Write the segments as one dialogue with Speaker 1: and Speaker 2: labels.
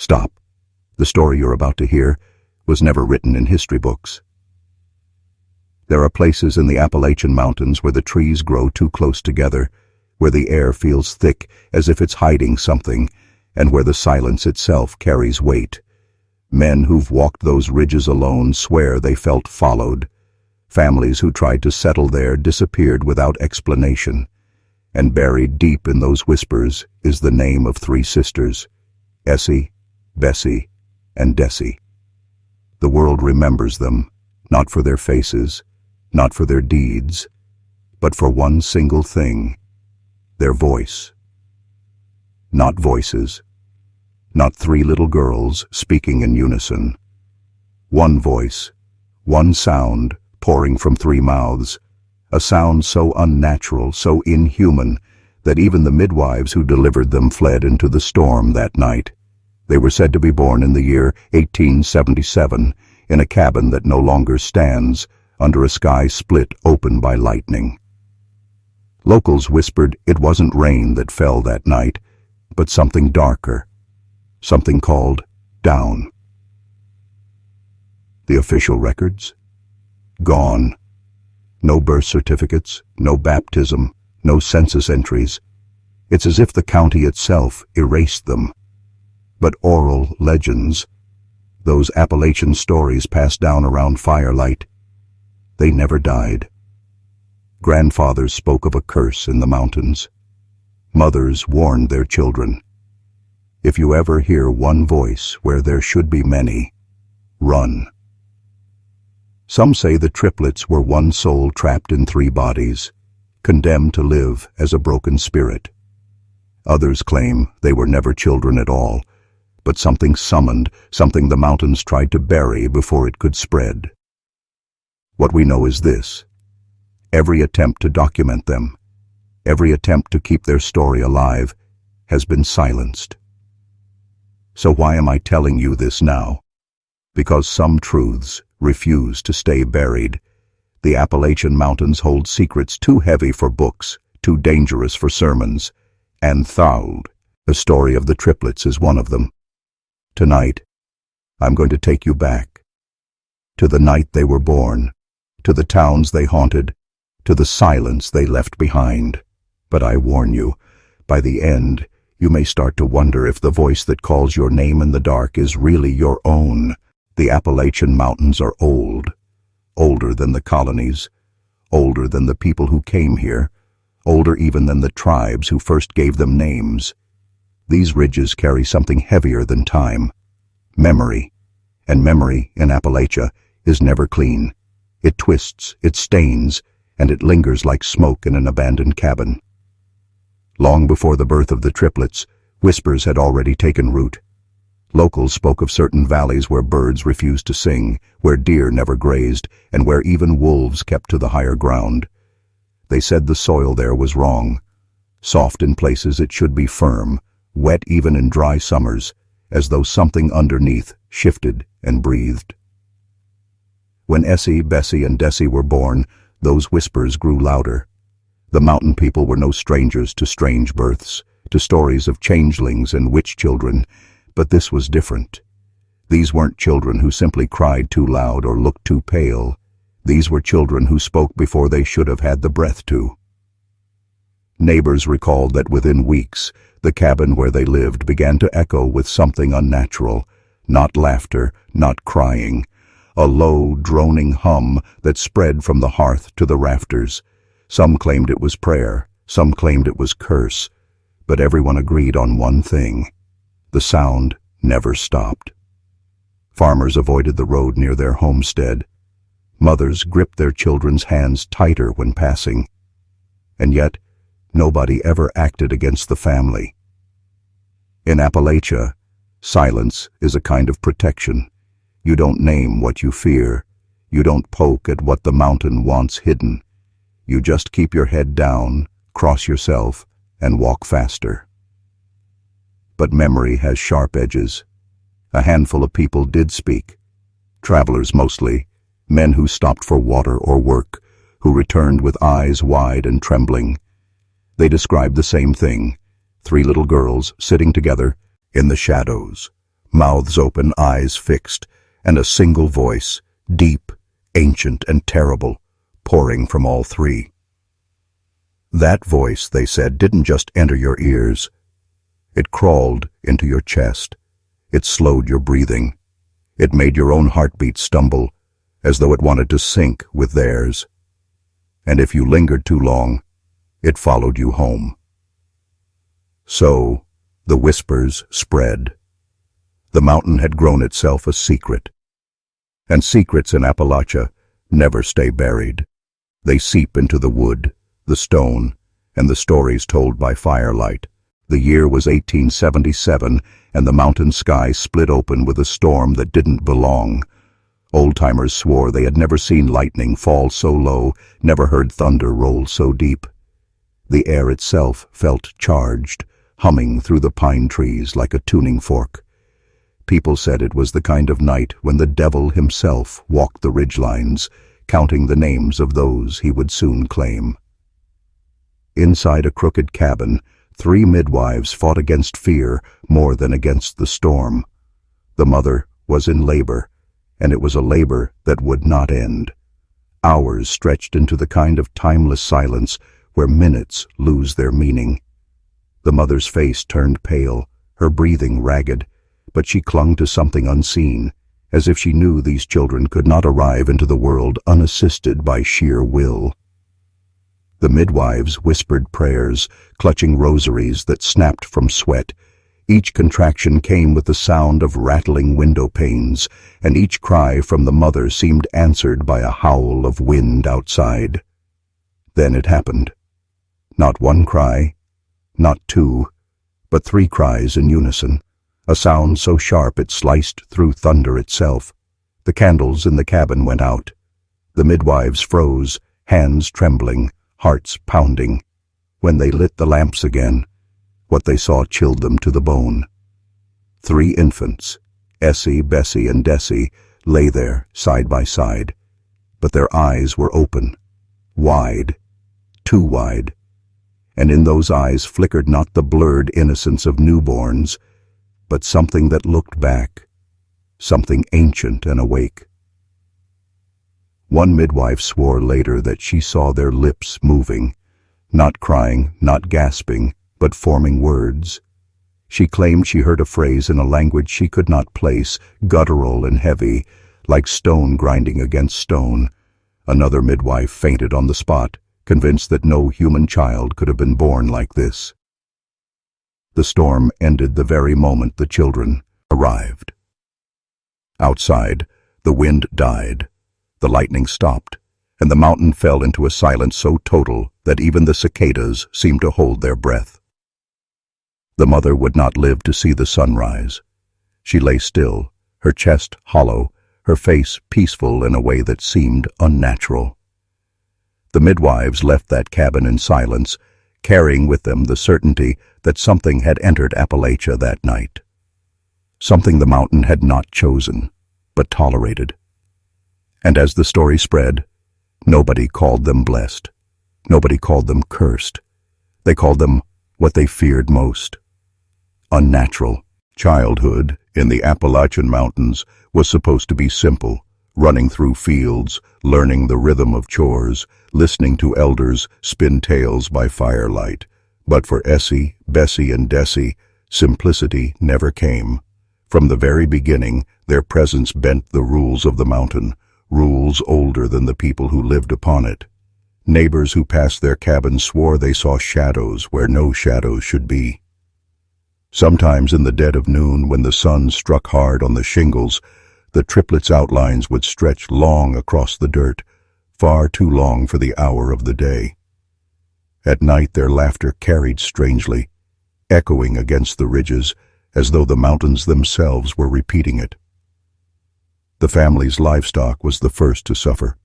Speaker 1: Stop. The story you're about to hear was never written in history books. There are places in the Appalachian mountains where the trees grow too close together, where the air feels thick as if it's hiding something, and where the silence itself carries weight. Men who've walked those ridges alone swear they felt followed. Families who tried to settle there disappeared without explanation. And buried deep in those whispers is the name of three sisters, Essie, Bessie, and Dessie. The world remembers them, not for their faces, not for their deeds, but for one single thing, their voice. Not voices, not three little girls speaking in unison. One voice, one sound pouring from three mouths, a sound so unnatural, so inhuman, that even the midwives who delivered them fled into the storm that night. They were said to be born in the year 1877 in a cabin that no longer stands, under a sky split open by lightning. Locals whispered it wasn't rain that fell that night, but something darker, something called down. The official records? Gone. No birth certificates, no baptism, no census entries. It's as if the county itself erased them. But oral legends, those Appalachian stories passed down around firelight, they never died. Grandfathers spoke of a curse in the mountains. Mothers warned their children. If you ever hear one voice where there should be many, run. Some say the triplets were one soul trapped in three bodies, condemned to live as a broken spirit. Others claim they were never children at all, but something summoned, something the mountains tried to bury before it could spread. What we know is this: every attempt to document them, every attempt to keep their story alive, has been silenced. So why am I telling you this now? Because some truths refuse to stay buried. The Appalachian mountains hold secrets too heavy for books, too dangerous for sermons, and thawed. The story of the triplets is one of them. Tonight, I'm going to take you back, to the night they were born, to the towns they haunted, to the silence they left behind. But I warn you, by the end, you may start to wonder if the voice that calls your name in the dark is really your own. The Appalachian mountains are old, older than the colonies, older than the people who came here, older even than the tribes who first gave them names. These ridges carry something heavier than time, memory, and memory in Appalachia is never clean. It twists, it stains, and it lingers like smoke in an abandoned cabin. Long before the birth of the triplets, whispers had already taken root. Locals spoke of certain valleys where birds refused to sing, where deer never grazed, and where even wolves kept to the higher ground. They said the soil there was wrong. Soft in places it should be firm, wet even in dry summers, as though something underneath shifted and breathed. When Essie, Bessie, and Dessie were born, those whispers grew louder. The mountain people were no strangers to strange births, to stories of changelings and witch children, but this was different. These weren't children who simply cried too loud or looked too pale. These were children who spoke before they should have had the breath to. Neighbors recalled that within weeks, the cabin where they lived began to echo with something unnatural, not laughter, not crying, a low, droning hum that spread from the hearth to the rafters. Some claimed it was prayer, some claimed it was curse, but everyone agreed on one thing: the sound never stopped. Farmers avoided the road near their homestead. Mothers gripped their children's hands tighter when passing. And yet, nobody ever acted against the family. In Appalachia, silence is a kind of protection. You don't name what you fear. You don't poke at what the mountain wants hidden. You just keep your head down, cross yourself, and walk faster. But memory has sharp edges. A handful of people did speak. Travelers mostly, men who stopped for water or work, who returned with eyes wide and trembling. They described the same thing: three little girls sitting together in the shadows, mouths open, eyes fixed, and a single voice, deep, ancient, and terrible, pouring from all three. That voice, they said, didn't just enter your ears. It crawled into your chest. It slowed your breathing. It made your own heartbeat stumble, as though it wanted to sync with theirs. And if you lingered too long, it followed you home. So, the whispers spread. The mountain had grown itself a secret. And secrets in Appalachia never stay buried. They seep into the wood, the stone, and the stories told by firelight. The year was 1877, and the mountain sky split open with a storm that didn't belong. Old-timers swore they had never seen lightning fall so low, never heard thunder roll so deep. The air itself felt charged, humming through the pine trees like a tuning fork. People said it was the kind of night when the devil himself walked the ridgelines, counting the names of those he would soon claim. Inside a crooked cabin, 3 midwives fought against fear more than against the storm. The mother was in labor, and it was a labor that would not end. Hours stretched into the kind of timeless silence where minutes lose their meaning. The mother's face turned pale, her breathing ragged, but she clung to something unseen, as if she knew these children could not arrive into the world unassisted by sheer will. The midwives whispered prayers, clutching rosaries that snapped from sweat. Each contraction came with the sound of rattling window panes, and each cry from the mother seemed answered by a howl of wind outside. Then it happened. Not one cry, not 2, but 3 cries in unison, a sound so sharp it sliced through thunder itself. The candles in the cabin went out. The midwives froze, hands trembling, hearts pounding. When they lit the lamps again, what they saw chilled them to the bone. 3 infants, Essie, Bessie, and Dessie, lay there side by side, but their eyes were open, wide, too wide, and in those eyes flickered not the blurred innocence of newborns, but something that looked back, something ancient and awake. One midwife swore later that she saw their lips moving, not crying, not gasping, but forming words. She claimed she heard a phrase in a language she could not place, guttural and heavy, like stone grinding against stone. Another midwife fainted on the spot, convinced that no human child could have been born like this. The storm ended the very moment the children arrived. Outside, the wind died. The lightning stopped, and the mountain fell into a silence so total that even the cicadas seemed to hold their breath. The mother would not live to see the sunrise. She lay still, her chest hollow, her face peaceful in a way that seemed unnatural. The midwives left that cabin in silence, carrying with them the certainty that something had entered Appalachia that night. Something the mountain had not chosen, but tolerated. And as the story spread, nobody called them blessed. Nobody called them cursed. They called them what they feared most: unnatural. Childhood in the Appalachian mountains was supposed to be simple, running through fields, learning the rhythm of chores, listening to elders spin tales by firelight. But for Essie, Bessie, and Dessie, simplicity never came. From the very beginning, their presence bent the rules of the mountain, rules older than the people who lived upon it. Neighbors who passed their cabins swore they saw shadows where no shadows should be. Sometimes in the dead of noon, when the sun struck hard on the shingles, the triplets' outlines would stretch long across the dirt, far too long for the hour of the day. At night their laughter carried strangely, echoing against the ridges, as though the mountains themselves were repeating it. The family's livestock was the first to suffer.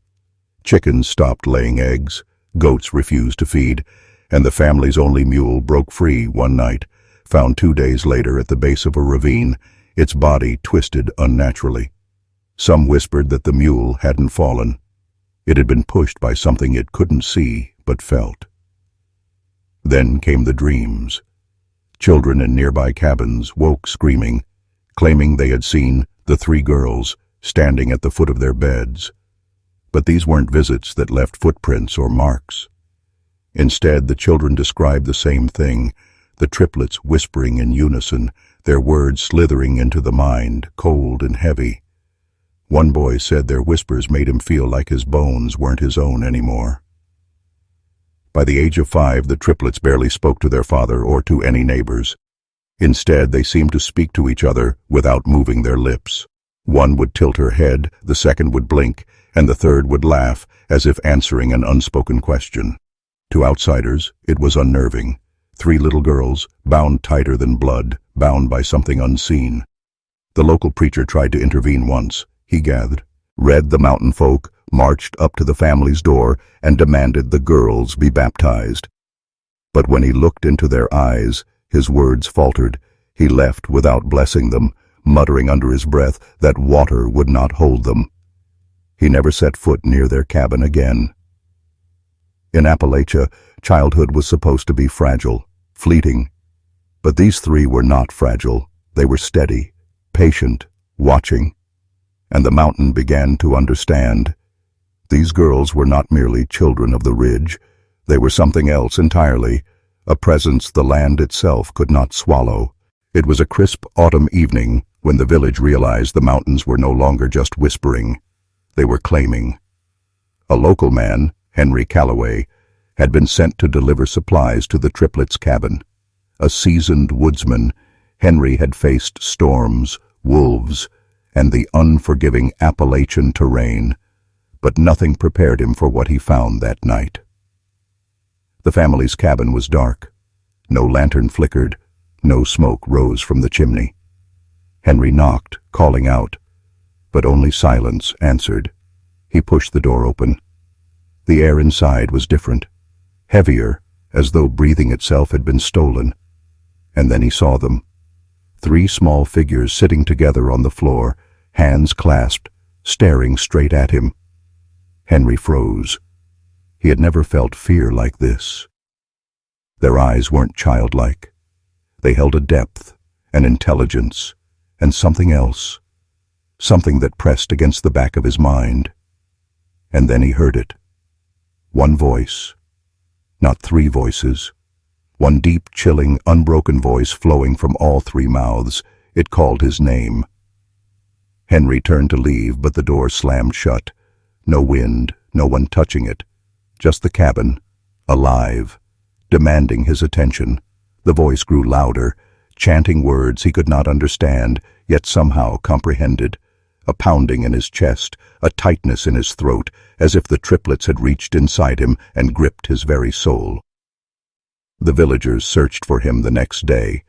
Speaker 1: Chickens stopped laying eggs, goats refused to feed, and the family's only mule broke free one night, found 2 days later at the base of a ravine, its body twisted unnaturally. Some whispered that the mule hadn't fallen. It had been pushed by something it couldn't see but felt. Then came the dreams. Children in nearby cabins woke screaming, claiming they had seen the three girls standing at the foot of their beds. But these weren't visits that left footprints or marks. Instead, the children described the same thing, the triplets whispering in unison, their words slithering into the mind, cold and heavy. One boy said their whispers made him feel like his bones weren't his own anymore. By the age of 5, the triplets barely spoke to their father or to any neighbors. Instead, they seemed to speak to each other without moving their lips. One would tilt her head, the second would blink, and the third would laugh, as if answering an unspoken question. To outsiders, it was unnerving. 3 little girls, bound tighter than blood, bound by something unseen. The local preacher tried to intervene once. He gathered, read the mountain folk, marched up to the family's door, and demanded the girls be baptized. But when he looked into their eyes, his words faltered. He left without blessing them, muttering under his breath that water would not hold them. He never set foot near their cabin again. In Appalachia, childhood was supposed to be fragile, fleeting. But these 3 were not fragile. They were steady, patient, watching. And the mountain began to understand. These girls were not merely children of the ridge. They were something else entirely, a presence the land itself could not swallow. It was a crisp autumn evening when the village realized the mountains were no longer just whispering. They were claiming. A local man, Henry Calloway, had been sent to deliver supplies to the triplets' cabin. A seasoned woodsman, Henry had faced storms, wolves, and the unforgiving Appalachian terrain, but nothing prepared him for what he found that night. The family's cabin was dark. No lantern flickered, no smoke rose from the chimney. Henry knocked, calling out, but only silence answered. He pushed the door open. The air inside was different, heavier, as though breathing itself had been stolen. And then he saw them. 3 small figures sitting together on the floor, hands clasped, staring straight at him. Henry froze. He had never felt fear like this. Their eyes weren't childlike. They held a depth, an intelligence, and something else, something that pressed against the back of his mind. And then he heard it. One voice, not 3 voices. One deep, chilling, unbroken voice flowing from all 3 mouths. It called his name. Henry turned to leave, but the door slammed shut. No wind, no one touching it. Just the cabin, alive, demanding his attention. The voice grew louder, chanting words he could not understand, yet somehow comprehended. A pounding in his chest, a tightness in his throat, as if the triplets had reached inside him and gripped his very soul. The villagers searched for him the next day.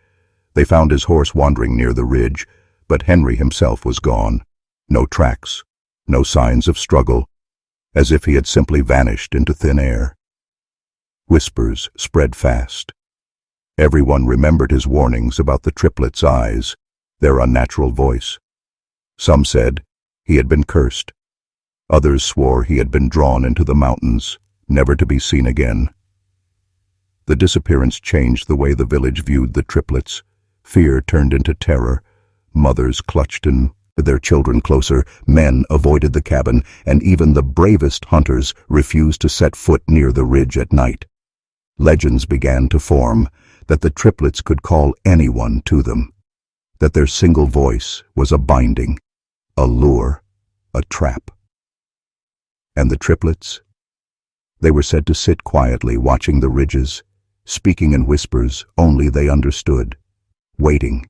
Speaker 1: They found his horse wandering near the ridge, but Henry himself was gone. No tracks, no signs of struggle, as if he had simply vanished into thin air. Whispers spread fast. Everyone remembered his warnings about the triplets' eyes, their unnatural voice. Some said he had been cursed. Others swore he had been drawn into the mountains, never to be seen again. The disappearance changed the way the village viewed the triplets. Fear turned into terror. Mothers clutched their children closer, men avoided the cabin, and even the bravest hunters refused to set foot near the ridge at night. Legends began to form that the triplets could call anyone to them, that their single voice was a binding, a lure, a trap. And the triplets? They were said to sit quietly watching the ridges, speaking in whispers only they understood, waiting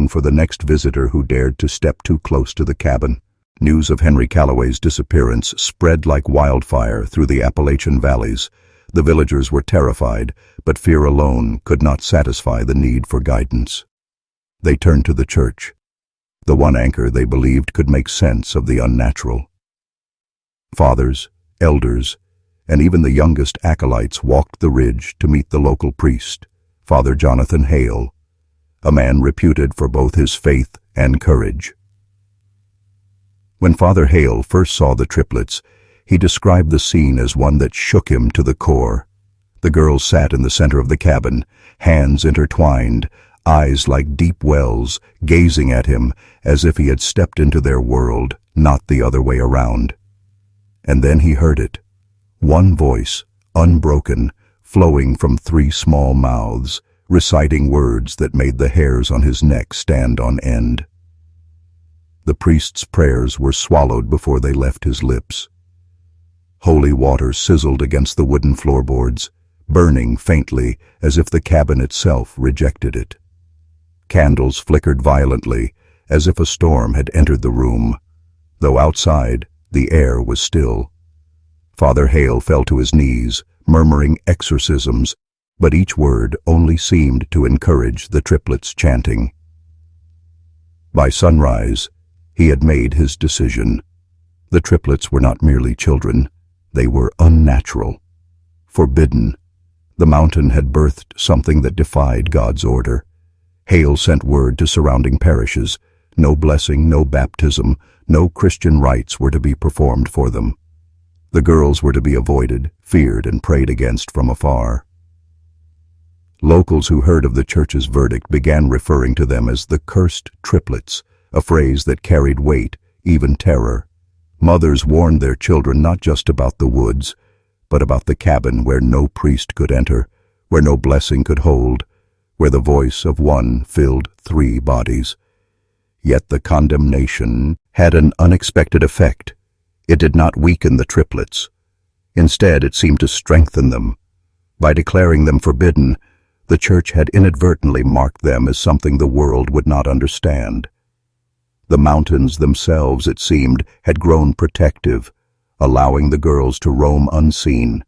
Speaker 1: for the next visitor who dared to step too close to the cabin. News of Henry Calloway's disappearance spread like wildfire through the Appalachian valleys. The villagers were terrified, but fear alone could not satisfy the need for guidance. They turned to the church, the one anchor they believed could make sense of the unnatural. Fathers, elders, and even the youngest acolytes walked the ridge to meet the local priest, Father Jonathan Hale, a man reputed for both his faith and courage. When Father Hale first saw the triplets, he described the scene as one that shook him to the core. The girls sat in the center of the cabin, hands intertwined, eyes like deep wells, gazing at him as if he had stepped into their world, not the other way around. And then he heard it. One voice, unbroken, flowing from three small mouths, reciting words that made the hairs on his neck stand on end. The priest's prayers were swallowed before they left his lips. Holy water sizzled against the wooden floorboards, burning faintly as if the cabin itself rejected it. Candles flickered violently, as if a storm had entered the room, though outside the air was still. Father Hale fell to his knees, murmuring exorcisms, but each word only seemed to encourage the triplets chanting. By sunrise, he had made his decision. The triplets were not merely children, they were unnatural, forbidden. The mountain had birthed something that defied God's order. Hale sent word to surrounding parishes. No blessing, no baptism, no Christian rites were to be performed for them. The girls were to be avoided, feared, and prayed against from afar. Locals who heard of the church's verdict began referring to them as the cursed triplets, a phrase that carried weight, even terror. Mothers warned their children not just about the woods, but about the cabin where no priest could enter, where no blessing could hold, where the voice of one filled 3 bodies. Yet the condemnation had an unexpected effect. It did not weaken the triplets. Instead, it seemed to strengthen them. By declaring them forbidden, the church had inadvertently marked them as something the world would not understand. The mountains themselves, it seemed, had grown protective, allowing the girls to roam unseen,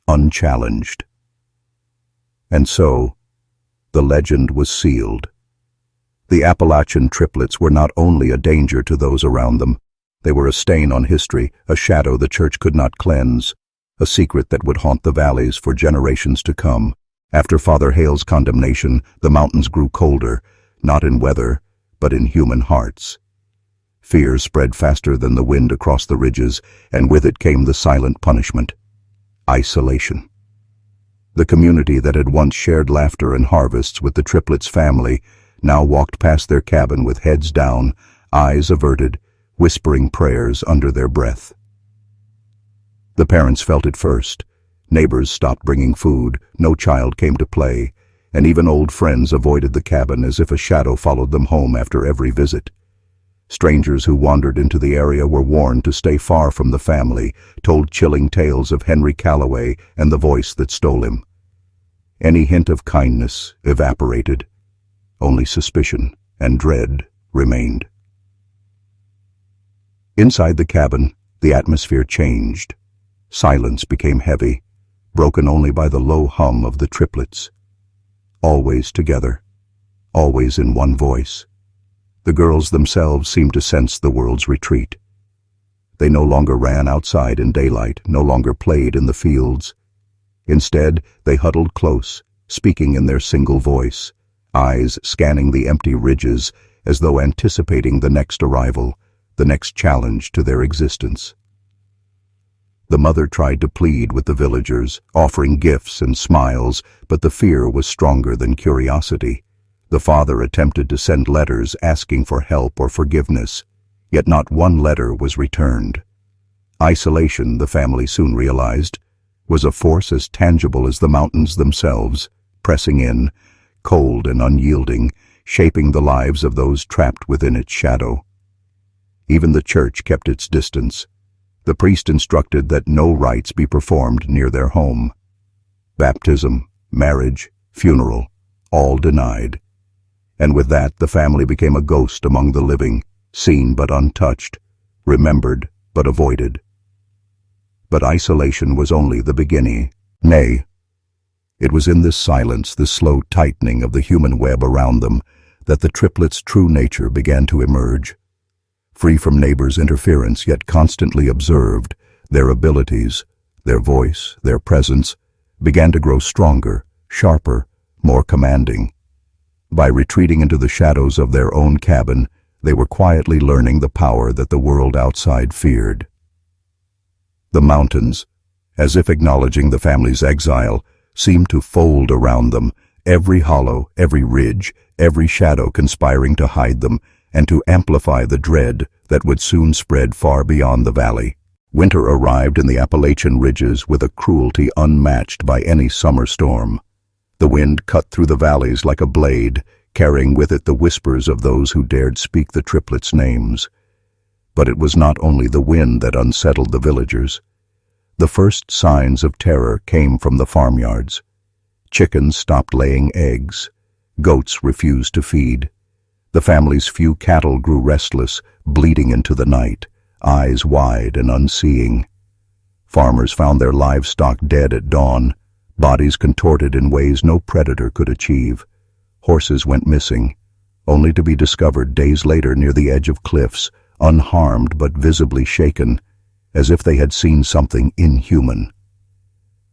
Speaker 1: unchallenged. And so, the legend was sealed. The Appalachian triplets were not only a danger to those around them, they were a stain on history, a shadow the church could not cleanse, a secret that would haunt the valleys for generations to come. After Father Hale's condemnation, the mountains grew colder, not in weather, but in human hearts. Fear spread faster than the wind across the ridges, and with it came the silent punishment: isolation. The community that had once shared laughter and harvests with the triplets' family now walked past their cabin with heads down, eyes averted, whispering prayers under their breath. The parents felt it first. Neighbors stopped bringing food, no child came to play, and even old friends avoided the cabin as if a shadow followed them home after every visit. Strangers who wandered into the area were warned to stay far from the family, told chilling tales of Henry Calloway and the voice that stole him. Any hint of kindness evaporated. Only suspicion and dread remained. Inside the cabin, the atmosphere changed. Silence became heavy, broken only by the low hum of the triplets. Always together, always in one voice. The girls themselves seemed to sense the world's retreat. They no longer ran outside in daylight, no longer played in the fields. Instead, they huddled close, speaking in their single voice, eyes scanning the empty ridges as though anticipating the next arrival, the next challenge to their existence. The mother tried to plead with the villagers, offering gifts and smiles, but the fear was stronger than curiosity. The father attempted to send letters asking for help or forgiveness, yet not one letter was returned. Isolation, the family soon realized, was a force as tangible as the mountains themselves, pressing in, cold and unyielding, shaping the lives of those trapped within its shadow. Even the church kept its distance. The priest instructed that no rites be performed near their home. Baptism, marriage, funeral, all denied. And with that, the family became a ghost among the living, seen but untouched, remembered but avoided. But isolation was only the beginning. Nay, it was in this silence, this slow tightening of the human web around them, that the triplets' true nature began to emerge. Free from neighbors' interference, yet constantly observed, their abilities, their voice, their presence, began to grow stronger, sharper, more commanding. By retreating into the shadows of their own cabin, they were quietly learning the power that the world outside feared. The mountains, as if acknowledging the family's exile, seemed to fold around them, every hollow, every ridge, every shadow conspiring to hide them and to amplify the dread that would soon spread far beyond the valley. Winter arrived in the Appalachian ridges with a cruelty unmatched by any summer storm. The wind cut through the valleys like a blade, carrying with it the whispers of those who dared speak the triplets' names. But it was not only the wind that unsettled the villagers. The first signs of terror came from the farmyards. Chickens stopped laying eggs. Goats refused to feed. The family's few cattle grew restless, bleating into the night, eyes wide and unseeing. Farmers found their livestock dead at dawn, bodies contorted in ways no predator could achieve. Horses went missing, only to be discovered days later near the edge of cliffs, unharmed but visibly shaken, as if they had seen something inhuman.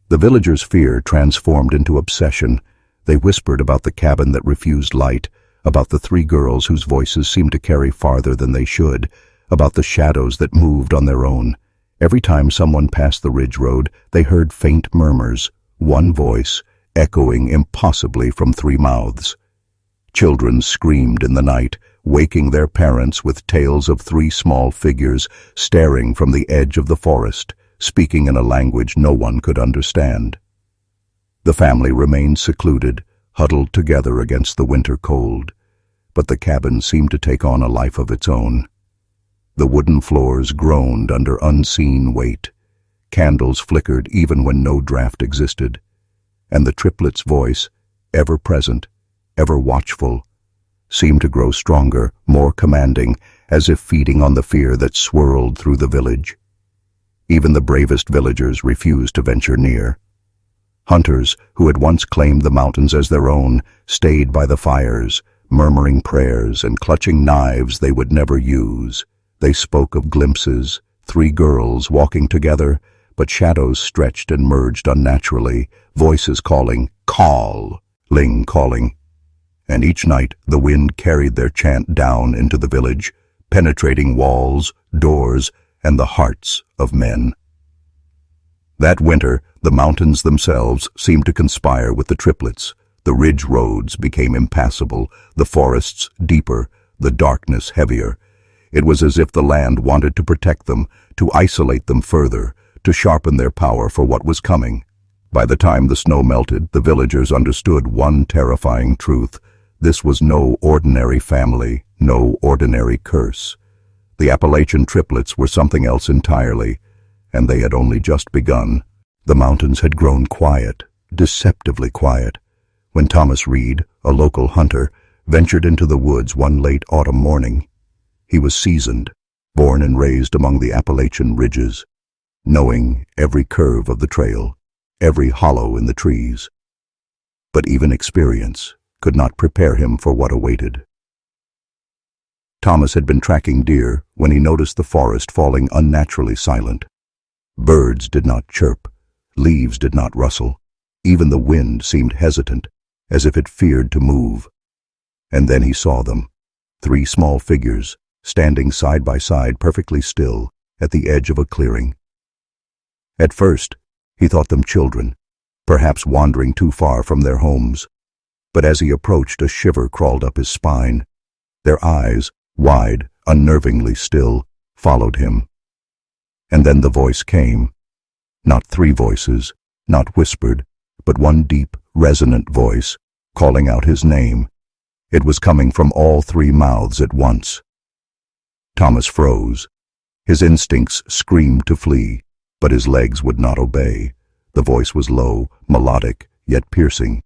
Speaker 1: The villagers' fear transformed into obsession. They whispered about the cabin that refused light, about the three girls whose voices seemed to carry farther than they should, about the shadows that moved on their own. Every time someone passed the ridge road, they heard faint murmurs, one voice, echoing impossibly from three mouths. Children screamed in the night, waking their parents with tales of three small figures staring from the edge of the forest, speaking in a language no one could understand. The family remained secluded, huddled together against the winter cold, but the cabin seemed to take on a life of its own. The wooden floors groaned under unseen weight. Candles flickered even when no draft existed, and the triplet's voice, ever present, ever watchful, seemed to grow stronger, more commanding, as if feeding on the fear that swirled through the village. Even the bravest villagers refused to venture near. Hunters, who had once claimed the mountains as their own, stayed by the fires, murmuring prayers and clutching knives they would never use. They spoke of glimpses, three girls walking together, but shadows stretched and merged unnaturally, voices calling, calling. And each night the wind carried their chant down into the village, penetrating walls, doors, and the hearts of men. That winter, the mountains themselves seemed to conspire with the triplets. The ridge roads became impassable, the forests deeper, the darkness heavier. It was as if the land wanted to protect them, to isolate them further, to sharpen their power for what was coming. By the time the snow melted, the villagers understood one terrifying truth. This was no ordinary family, no ordinary curse. The Appalachian triplets were something else entirely, and they had only just begun. The mountains had grown quiet, deceptively quiet. When Thomas Reed, a local hunter, ventured into the woods one late autumn morning, he was seasoned, born and raised among the Appalachian ridges, knowing every curve of the trail, every hollow in the trees. But even experience could not prepare him for what awaited. Thomas had been tracking deer when he noticed the forest falling unnaturally silent. Birds did not chirp, leaves did not rustle, even the wind seemed hesitant, as if it feared to move. And then he saw them, three small figures, standing side by side perfectly still at the edge of a clearing. At first, he thought them children, perhaps wandering too far from their homes. But as he approached, a shiver crawled up his spine. Their eyes, wide, unnervingly still, followed him. And then the voice came. Not three voices, not whispered, but one deep, resonant voice, calling out his name. It was coming from all three mouths at once. Thomas froze. His instincts screamed to flee, but his legs would not obey. The voice was low, melodic, yet piercing.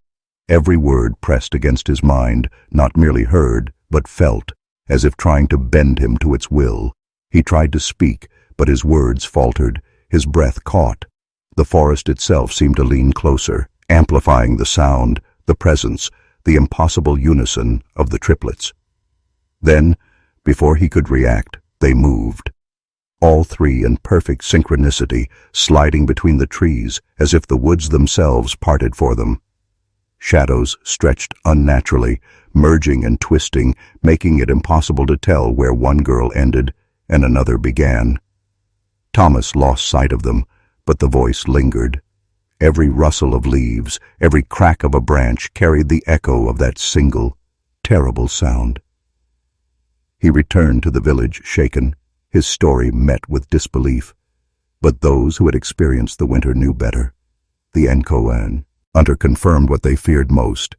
Speaker 1: Every word pressed against his mind, not merely heard, but felt, as if trying to bend him to its will. He tried to speak, but his words faltered, his breath caught. The forest itself seemed to lean closer, amplifying the sound, the presence, the impossible unison of the triplets. Then, before he could react, they moved. All three in perfect synchronicity, sliding between the trees as if the woods themselves parted for them. Shadows stretched unnaturally, merging and twisting, making it impossible to tell where one girl ended and another began. Thomas lost sight of them, but the voice lingered. Every rustle of leaves, every crack of a branch carried the echo of that single, terrible sound. He returned to the village shaken, his story met with disbelief. But those who had experienced the winter knew better. The Encoan Hunter confirmed what they feared most.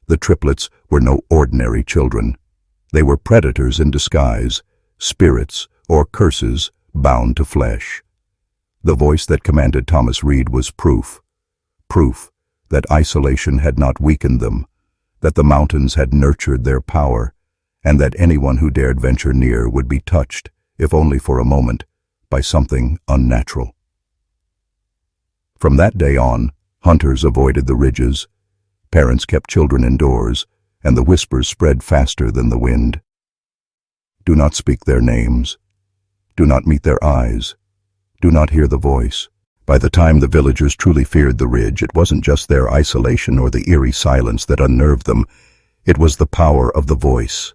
Speaker 1: The triplets were no ordinary children. They were predators in disguise, spirits or curses bound to flesh. The voice that commanded Thomas Reed was proof that isolation had not weakened them, that the mountains had nurtured their power, and that anyone who dared venture near would be touched, if only for a moment, by something unnatural. From that day on, hunters avoided the ridges, parents kept children indoors, and the whispers spread faster than the wind. Do not speak their names. Do not meet their eyes. Do not hear the voice. By the time the villagers truly feared the ridge, it wasn't just their isolation or the eerie silence that unnerved them. It was the power of the voice.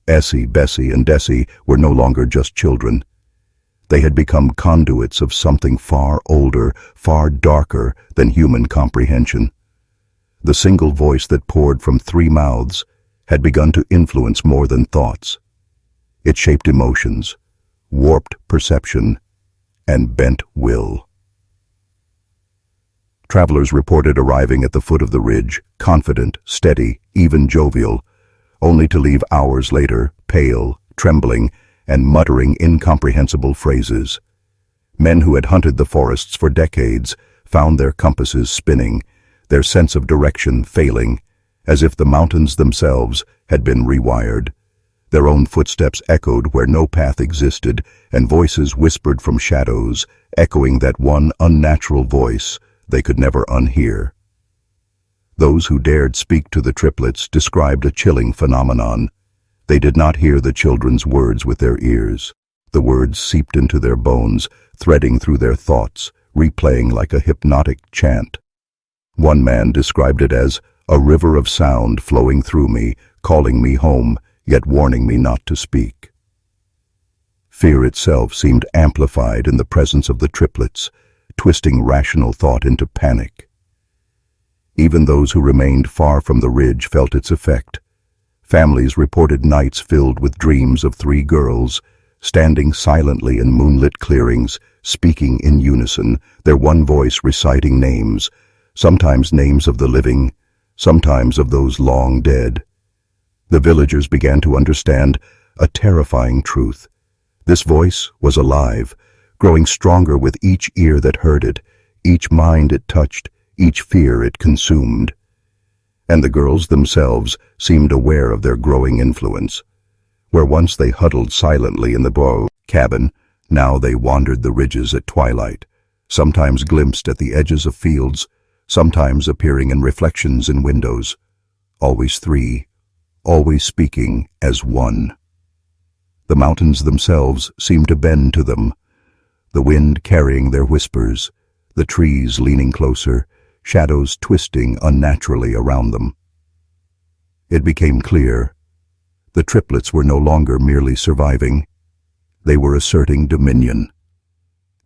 Speaker 1: Essie, Bessie, and Dessie were no longer just children. They had become conduits of something far older, far darker than human comprehension. The single voice that poured from 3 mouths had begun to influence more than thoughts. It shaped emotions, warped perception, and bent will. Travelers reported arriving at the foot of the ridge, confident, steady, even jovial, only to leave hours later, pale, trembling, and muttering incomprehensible phrases. Men who had hunted the forests for decades found their compasses spinning, their sense of direction failing, as if the mountains themselves had been rewired. Their own footsteps echoed where no path existed, and voices whispered from shadows, echoing that one unnatural voice they could never unhear. Those who dared speak to the triplets described a chilling phenomenon. They did not hear the children's words with their ears. The words seeped into their bones, threading through their thoughts, replaying like a hypnotic chant. One man described it as a river of sound flowing through me, calling me home, yet warning me not to speak. Fear itself seemed amplified in the presence of the triplets, twisting rational thought into panic. Even those who remained far from the ridge felt its effect. Families reported nights filled with dreams of 3 girls, standing silently in moonlit clearings, speaking in unison, their one voice reciting names, sometimes names of the living, sometimes of those long dead. The villagers began to understand a terrifying truth. This voice was alive, growing stronger with each ear that heard it, each mind it touched, each fear it consumed. And the girls themselves seemed aware of their growing influence. Where once they huddled silently in the bow cabin, now they wandered the ridges at twilight, sometimes glimpsed at the edges of fields, sometimes appearing in reflections in windows. Always 3, always speaking as one. The mountains themselves seemed to bend to them, the wind carrying their whispers, the trees leaning closer, shadows twisting unnaturally around them. It became clear. The triplets were no longer merely surviving. They were asserting dominion.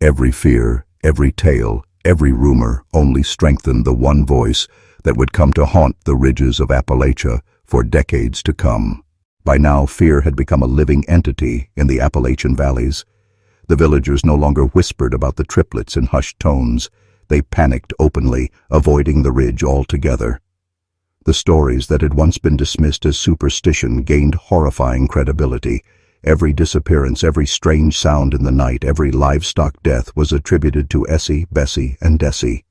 Speaker 1: Every fear, every tale, every rumor only strengthened the one voice that would come to haunt the ridges of Appalachia for decades to come. By now, fear had become a living entity in the Appalachian valleys. The villagers no longer whispered about the triplets in hushed tones. They panicked openly, avoiding the ridge altogether. The stories that had once been dismissed as superstition gained horrifying credibility. Every disappearance, every strange sound in the night, every livestock death was attributed to Essie, Bessie, and Dessie.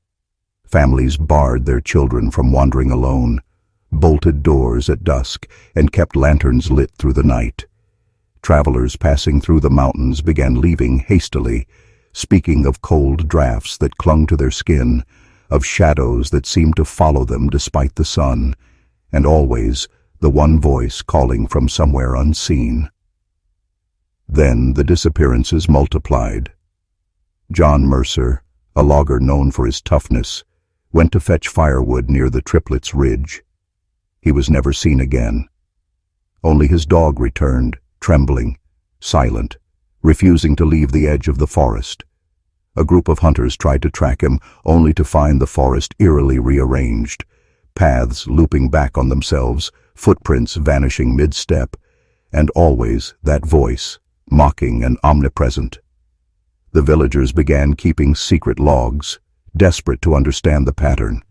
Speaker 1: Families barred their children from wandering alone, bolted doors at dusk, and kept lanterns lit through the night. Travelers passing through the mountains began leaving hastily, speaking of cold drafts that clung to their skin, of shadows that seemed to follow them despite the sun, and always the one voice calling from somewhere unseen. Then the disappearances multiplied. John Mercer, a logger known for his toughness, went to fetch firewood near the Triplets Ridge. He was never seen again. Only his dog returned, trembling, silent, refusing to leave the edge of the forest. A group of hunters tried to track him, only to find the forest eerily rearranged, paths looping back on themselves, footprints vanishing mid-step, and always that voice, mocking and omnipresent. The villagers began keeping secret logs, desperate to understand the pattern.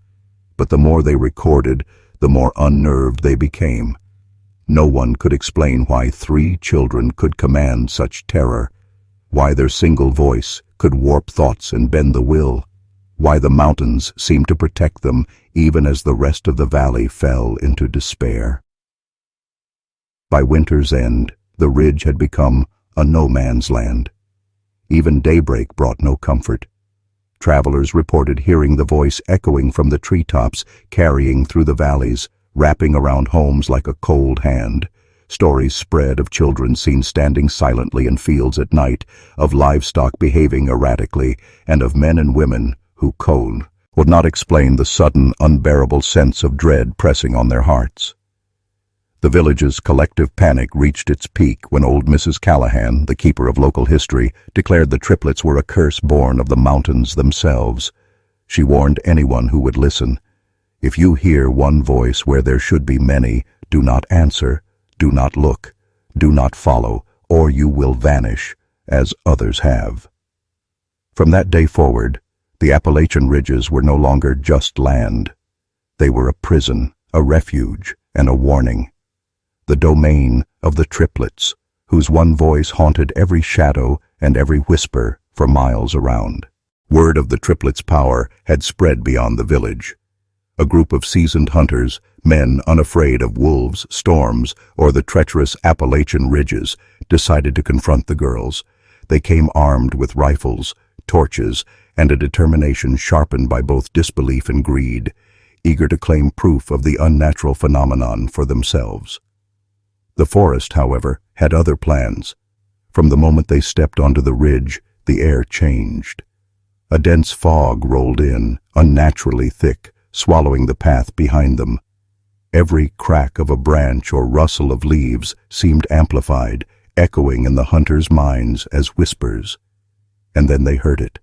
Speaker 1: But the more they recorded, the more unnerved they became. No one could explain why 3 children could command such terror, why their single voice could warp thoughts and bend the will, why the mountains seemed to protect them even as the rest of the valley fell into despair. By winter's end, the ridge had become a no-man's land. Even daybreak brought no comfort. Travelers reported hearing the voice echoing from the treetops, carrying through the valleys, wrapping around homes like a cold hand. Stories spread of children seen standing silently in fields at night, of livestock behaving erratically, and of men and women who would not explain the sudden, unbearable sense of dread pressing on their hearts. The village's collective panic reached its peak when old Mrs. Callahan, the keeper of local history, declared the triplets were a curse born of the mountains themselves. She warned anyone who would listen, "If you hear one voice where there should be many, do not answer, do not look, do not follow, or you will vanish, as others have." From that day forward, the Appalachian ridges were no longer just land. They were a prison, a refuge, and a warning. The domain of the triplets, whose one voice haunted every shadow and every whisper for miles around. Word of the triplets' power had spread beyond the village. A group of seasoned hunters, men unafraid of wolves, storms, or the treacherous Appalachian ridges, decided to confront the girls. They came armed with rifles, torches, and a determination sharpened by both disbelief and greed, eager to claim proof of the unnatural phenomenon for themselves. The forest, however, had other plans. From the moment they stepped onto the ridge, the air changed. A dense fog rolled in, unnaturally thick, swallowing the path behind them. Every crack of a branch or rustle of leaves seemed amplified, echoing in the hunters' minds as whispers. And then they heard it,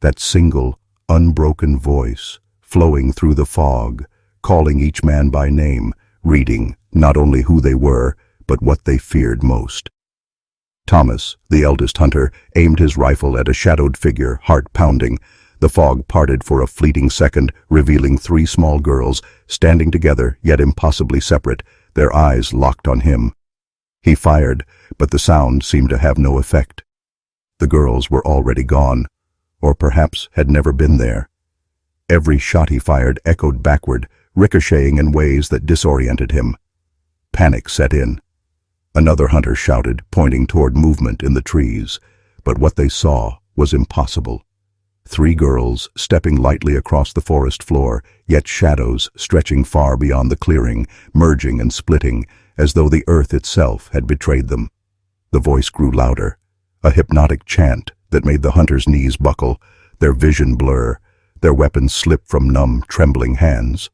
Speaker 1: that single, unbroken voice, flowing through the fog, calling each man by name, reading not only who they were, but what they feared most. Thomas, the eldest hunter, aimed his rifle at a shadowed figure, heart pounding. The fog parted for a fleeting second, revealing 3 small girls, standing together yet impossibly separate, their eyes locked on him. He fired, but the sound seemed to have no effect. The girls were already gone, or perhaps had never been there. Every shot he fired echoed backward, ricocheting in ways that disoriented him. Panic set in. Another hunter shouted, pointing toward movement in the trees, but what they saw was impossible. 3 girls stepping lightly across the forest floor, yet shadows stretching far beyond the clearing, merging and splitting, as though the earth itself had betrayed them. The voice grew louder, a hypnotic chant that made the hunters' knees buckle, their vision blur, their weapons slip from numb, trembling hands.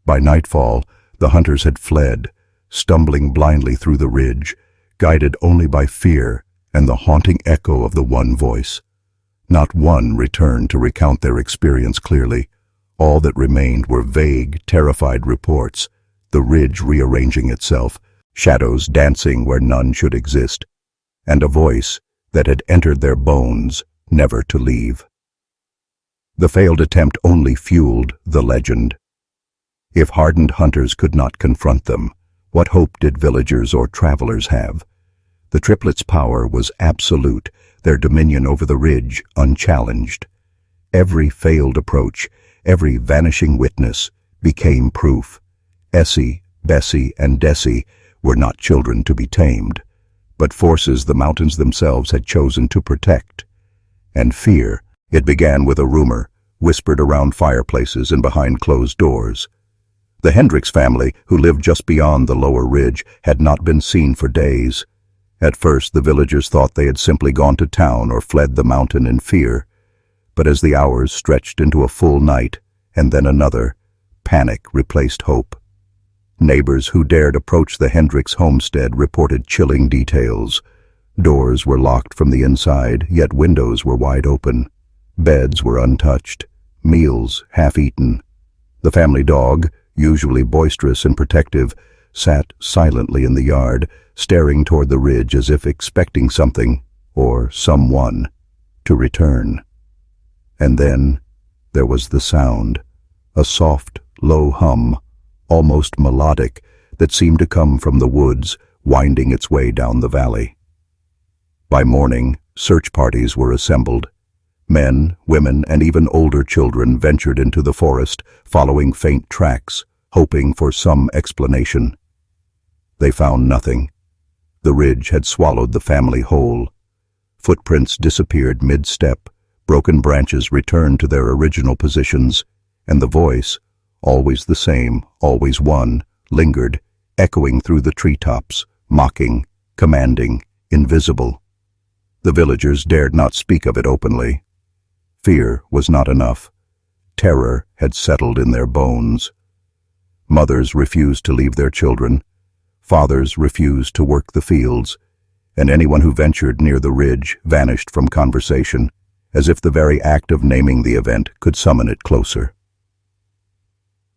Speaker 1: By nightfall, the hunters had fled, stumbling blindly through the ridge, guided only by fear and the haunting echo of the one voice. Not one returned to recount their experience clearly. All that remained were vague, terrified reports, the ridge rearranging itself, shadows dancing where none should exist, and a voice that had entered their bones, never to leave. The failed attempt only fueled the legend. If hardened hunters could not confront them, what hope did villagers or travelers have? The triplets' power was absolute, their dominion over the ridge unchallenged. Every failed approach, every vanishing witness, became proof. Essie, Bessie, and Dessie were not children to be tamed, but forces the mountains themselves had chosen to protect. And fear, it began with a rumor, whispered around fireplaces and behind closed doors. The Hendricks family, who lived just beyond the lower ridge, had not been seen for days. At first, the villagers thought they had simply gone to town or fled the mountain in fear. But as the hours stretched into a full night, and then another, panic replaced hope. Neighbors who dared approach the Hendricks homestead reported chilling details. Doors were locked from the inside, yet windows were wide open. Beds were untouched, meals half-eaten. The family dog, usually boisterous and protective, sat silently in the yard, staring toward the ridge as if expecting something, or someone, to return. And then there was the sound, a soft, low hum, almost melodic, that seemed to come from the woods, winding its way down the valley. By morning, search parties were assembled. Men, women, and even older children ventured into the forest, following faint tracks, hoping for some explanation. They found nothing. The ridge had swallowed the family whole. Footprints disappeared mid-step, broken branches returned to their original positions, and the voice, always the same, always one, lingered, echoing through the treetops, mocking, commanding, invisible. The villagers dared not speak of it openly. Fear was not enough. Terror had settled in their bones. Mothers refused to leave their children. Fathers refused to work the fields, and anyone who ventured near the ridge vanished from conversation, as if the very act of naming the event could summon it closer.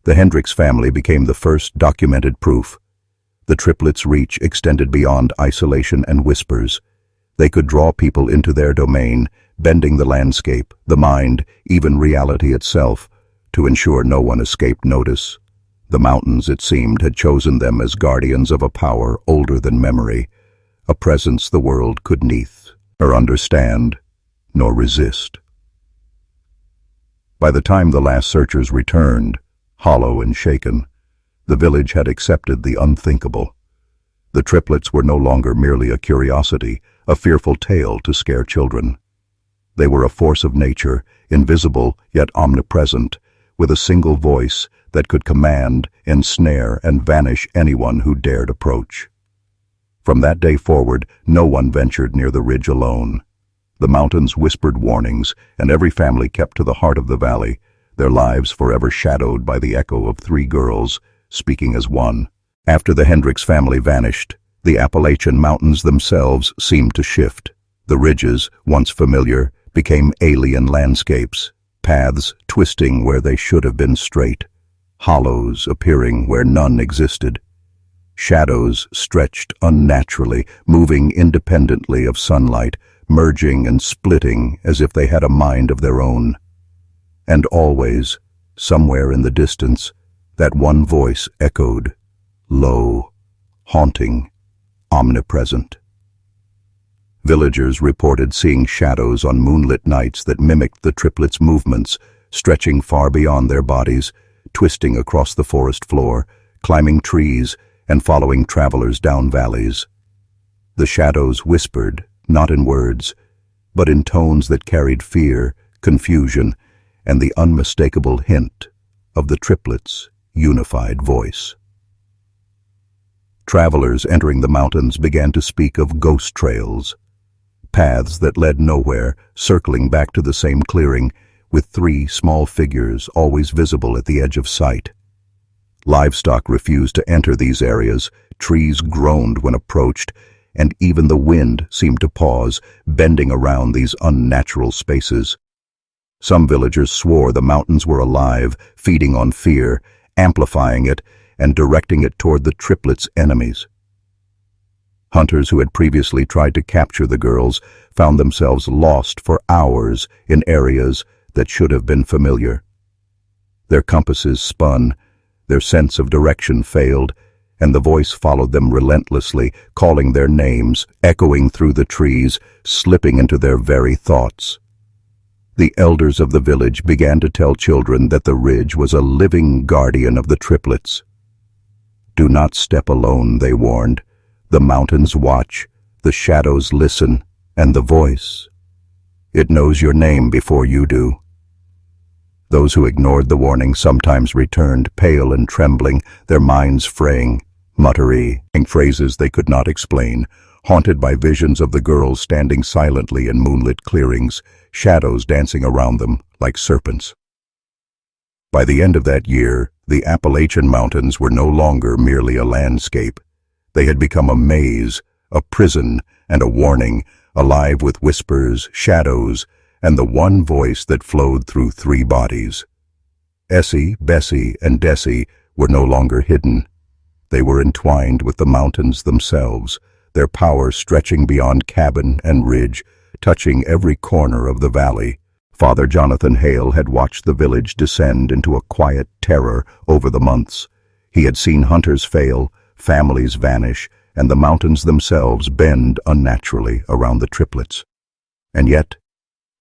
Speaker 1: The Hendricks family became the first documented proof. The triplets' reach extended beyond isolation and whispers. They could draw people into their domain, bending the landscape, the mind, even reality itself, to ensure no one escaped notice. The mountains, it seemed, had chosen them as guardians of a power older than memory, a presence the world could neither understand nor resist. By the time the last searchers returned, hollow and shaken, the village had accepted the unthinkable. The triplets were no longer merely a curiosity, a fearful tale to scare children. They were a force of nature, invisible yet omnipresent, with a single voice that could command, ensnare, and vanish anyone who dared approach. From that day forward, no one ventured near the ridge alone. The mountains whispered warnings, and every family kept to the heart of the valley, their lives forever shadowed by the echo of three girls, speaking as one. After the Hendricks family vanished, the Appalachian mountains themselves seemed to shift. The ridges, once familiar, became alien landscapes, paths twisting where they should have been straight, hollows appearing where none existed. Shadows stretched unnaturally, moving independently of sunlight, merging and splitting as if they had a mind of their own. And always, somewhere in the distance, that one voice echoed, low, haunting, omnipresent. Villagers reported seeing shadows on moonlit nights that mimicked the triplets' movements, stretching far beyond their bodies, twisting across the forest floor, climbing trees, and following travelers down valleys. The shadows whispered, not in words, but in tones that carried fear, confusion, and the unmistakable hint of the triplets' unified voice. Travelers entering the mountains began to speak of ghost trails, paths that led nowhere, circling back to the same clearing, with three small figures always visible at the edge of sight. Livestock refused to enter these areas, trees groaned when approached, and even the wind seemed to pause, bending around these unnatural spaces. Some villagers swore the mountains were alive, feeding on fear, amplifying it, and directing it toward the triplets' enemies. Hunters who had previously tried to capture the girls found themselves lost for hours in areas that should have been familiar. Their compasses spun, their sense of direction failed, and the voice followed them relentlessly, calling their names, echoing through the trees, slipping into their very thoughts. The elders of the village began to tell children that the ridge was a living guardian of the triplets. Do not step alone, they warned. The mountains watch, the shadows listen, and the voice, it knows your name before you do. Those who ignored the warning sometimes returned, pale and trembling, their minds fraying, muttering phrases they could not explain, haunted by visions of the girls standing silently in moonlit clearings, shadows dancing around them like serpents. By the end of that year, the Appalachian mountains were no longer merely a landscape. They had become a maze, a prison and a warning, alive with whispers, shadows, and the one voice that flowed through 3 bodies. Essie, Bessie, and Dessie were no longer hidden. They were entwined with the mountains themselves, their power stretching beyond cabin and ridge, touching every corner of the valley. Father Jonathan Hale had watched the village descend into a quiet terror over the months. He had seen hunters fail, families vanish, and the mountains themselves bend unnaturally around the triplets. And yet,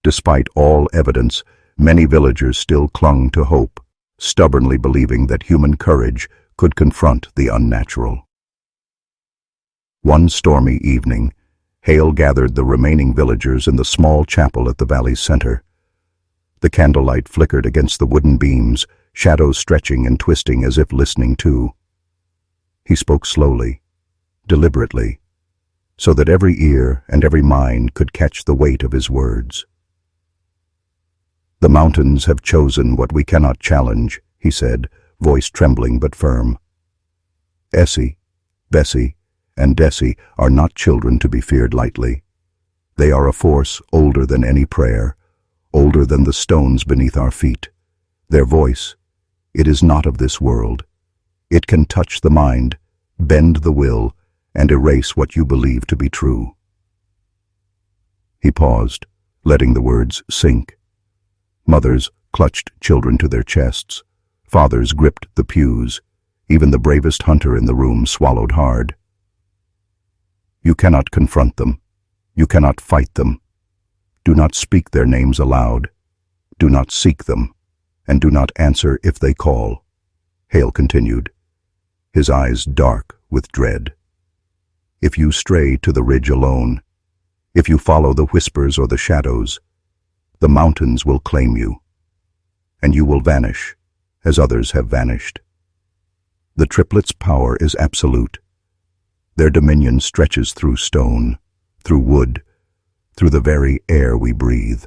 Speaker 1: despite all evidence, many villagers still clung to hope, stubbornly believing that human courage could confront the unnatural. One stormy evening, Hale gathered the remaining villagers in the small chapel at the valley's center. The candlelight flickered against the wooden beams, shadows stretching and twisting as if listening too. He spoke slowly, deliberately, so that every ear and every mind could catch the weight of his words. "The mountains have chosen what we cannot challenge," he said, voice trembling but firm. "Essie, Bessie, and Dessie are not children to be feared lightly. They are a force older than any prayer, older than the stones beneath our feet. Their voice, it is not of this world. It can touch the mind, bend the will, and erase what you believe to be true." He paused, letting the words sink. Mothers clutched children to their chests. Fathers gripped the pews. Even the bravest hunter in the room swallowed hard. "You cannot confront them. You cannot fight them. Do not speak their names aloud. Do not seek them, and do not answer if they call," Hale continued, his eyes dark with dread. "If you stray to the ridge alone, if you follow the whispers or the shadows, the mountains will claim you, and you will vanish as others have vanished. The triplets' power is absolute. Their dominion stretches through stone, through wood, through the very air we breathe."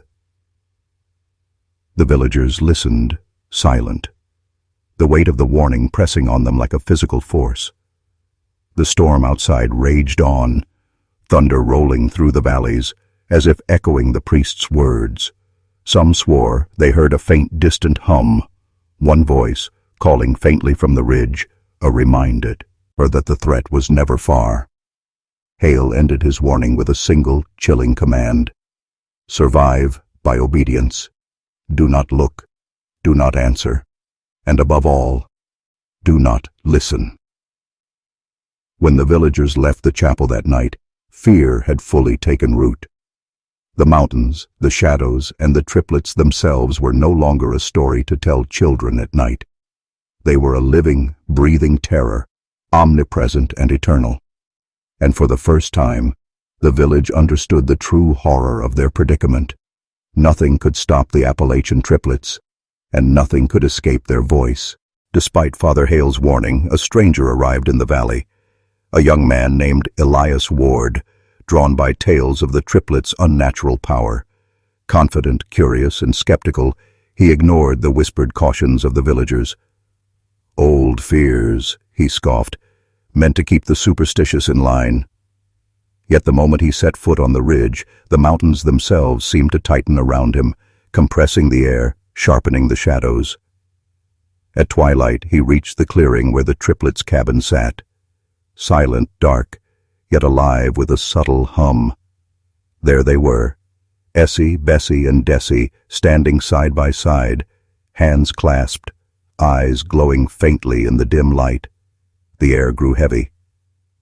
Speaker 1: The villagers listened, silent, the weight of the warning pressing on them like a physical force. The storm outside raged on, thunder rolling through the valleys, as if echoing the priest's words. Some swore they heard a faint distant hum, one voice, calling faintly from the ridge, a reminder that the threat was never far. Hale ended his warning with a single, chilling command: "Survive by obedience. Do not look, do not answer, and above all, do not listen." When the villagers left the chapel that night, fear had fully taken root. The mountains, the shadows, and the triplets themselves were no longer a story to tell children at night. They were a living, breathing terror, omnipresent and eternal. And for the first time, the village understood the true horror of their predicament. Nothing could stop the Appalachian triplets, and nothing could escape their voice. Despite Father Hale's warning, a stranger arrived in the valley, a young man named Elias Ward, drawn by tales of the triplets' unnatural power. Confident, curious, and skeptical, he ignored the whispered cautions of the villagers. "Old fears," he scoffed, meant to keep the superstitious in line. Yet the moment he set foot on the ridge, the mountains themselves seemed to tighten around him, compressing the air, sharpening the shadows. At twilight, he reached the clearing where the triplets' cabin sat. Silent, dark, yet alive with a subtle hum. There they were, Essie, Bessie, and Dessie, standing side by side, hands clasped, eyes glowing faintly in the dim light. The air grew heavy.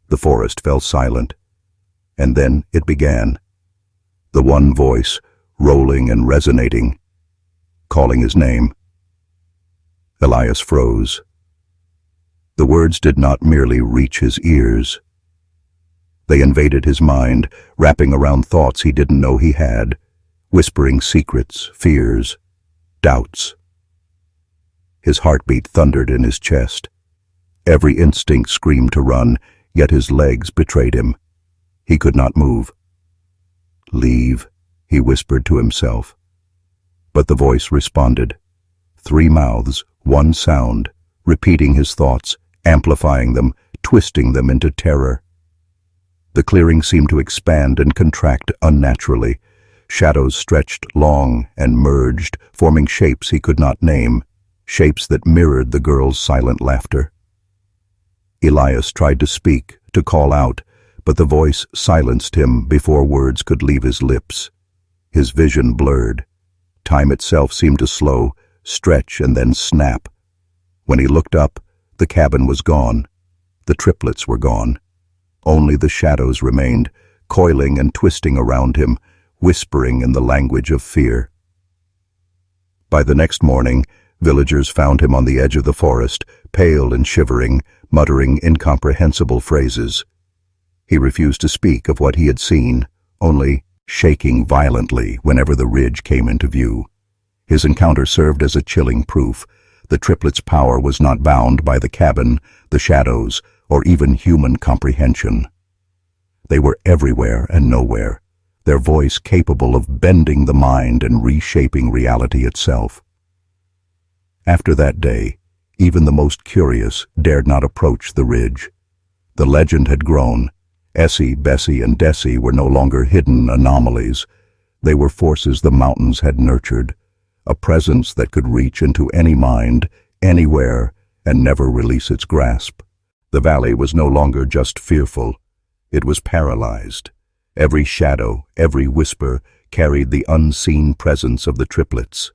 Speaker 1: The forest fell silent. And then it began. The one voice, rolling and resonating, calling his name. Elias froze. The words did not merely reach his ears. They invaded his mind, wrapping around thoughts he didn't know he had, whispering secrets, fears, doubts. His heartbeat thundered in his chest. Every instinct screamed to run, yet his legs betrayed him. He could not move. "Leave," he whispered to himself. But the voice responded. 3 mouths, one sound, repeating his thoughts, amplifying them, twisting them into terror. The clearing seemed to expand and contract unnaturally. Shadows stretched long and merged, forming shapes he could not name, shapes that mirrored the girl's silent laughter. Elias tried to speak, to call out, but the voice silenced him before words could leave his lips. His vision blurred. Time itself seemed to slow, stretch, and then snap. When he looked up, the cabin was gone. The triplets were gone. Only the shadows remained, coiling and twisting around him, whispering in the language of fear. By the next morning, villagers found him on the edge of the forest, pale and shivering, muttering incomprehensible phrases. He refused to speak of what he had seen, only shaking violently whenever the ridge came into view. His encounter served as a chilling proof. The triplets' power was not bound by the cabin, the shadows, or even human comprehension. They were everywhere and nowhere, their voice capable of bending the mind and reshaping reality itself. After that day, even the most curious dared not approach the ridge. The legend had grown. Essie, Bessie, and Dessie were no longer hidden anomalies. They were forces the mountains had nurtured, a presence that could reach into any mind, anywhere, and never release its grasp. The valley was no longer just fearful. It was paralyzed. Every shadow, every whisper carried the unseen presence of the triplets.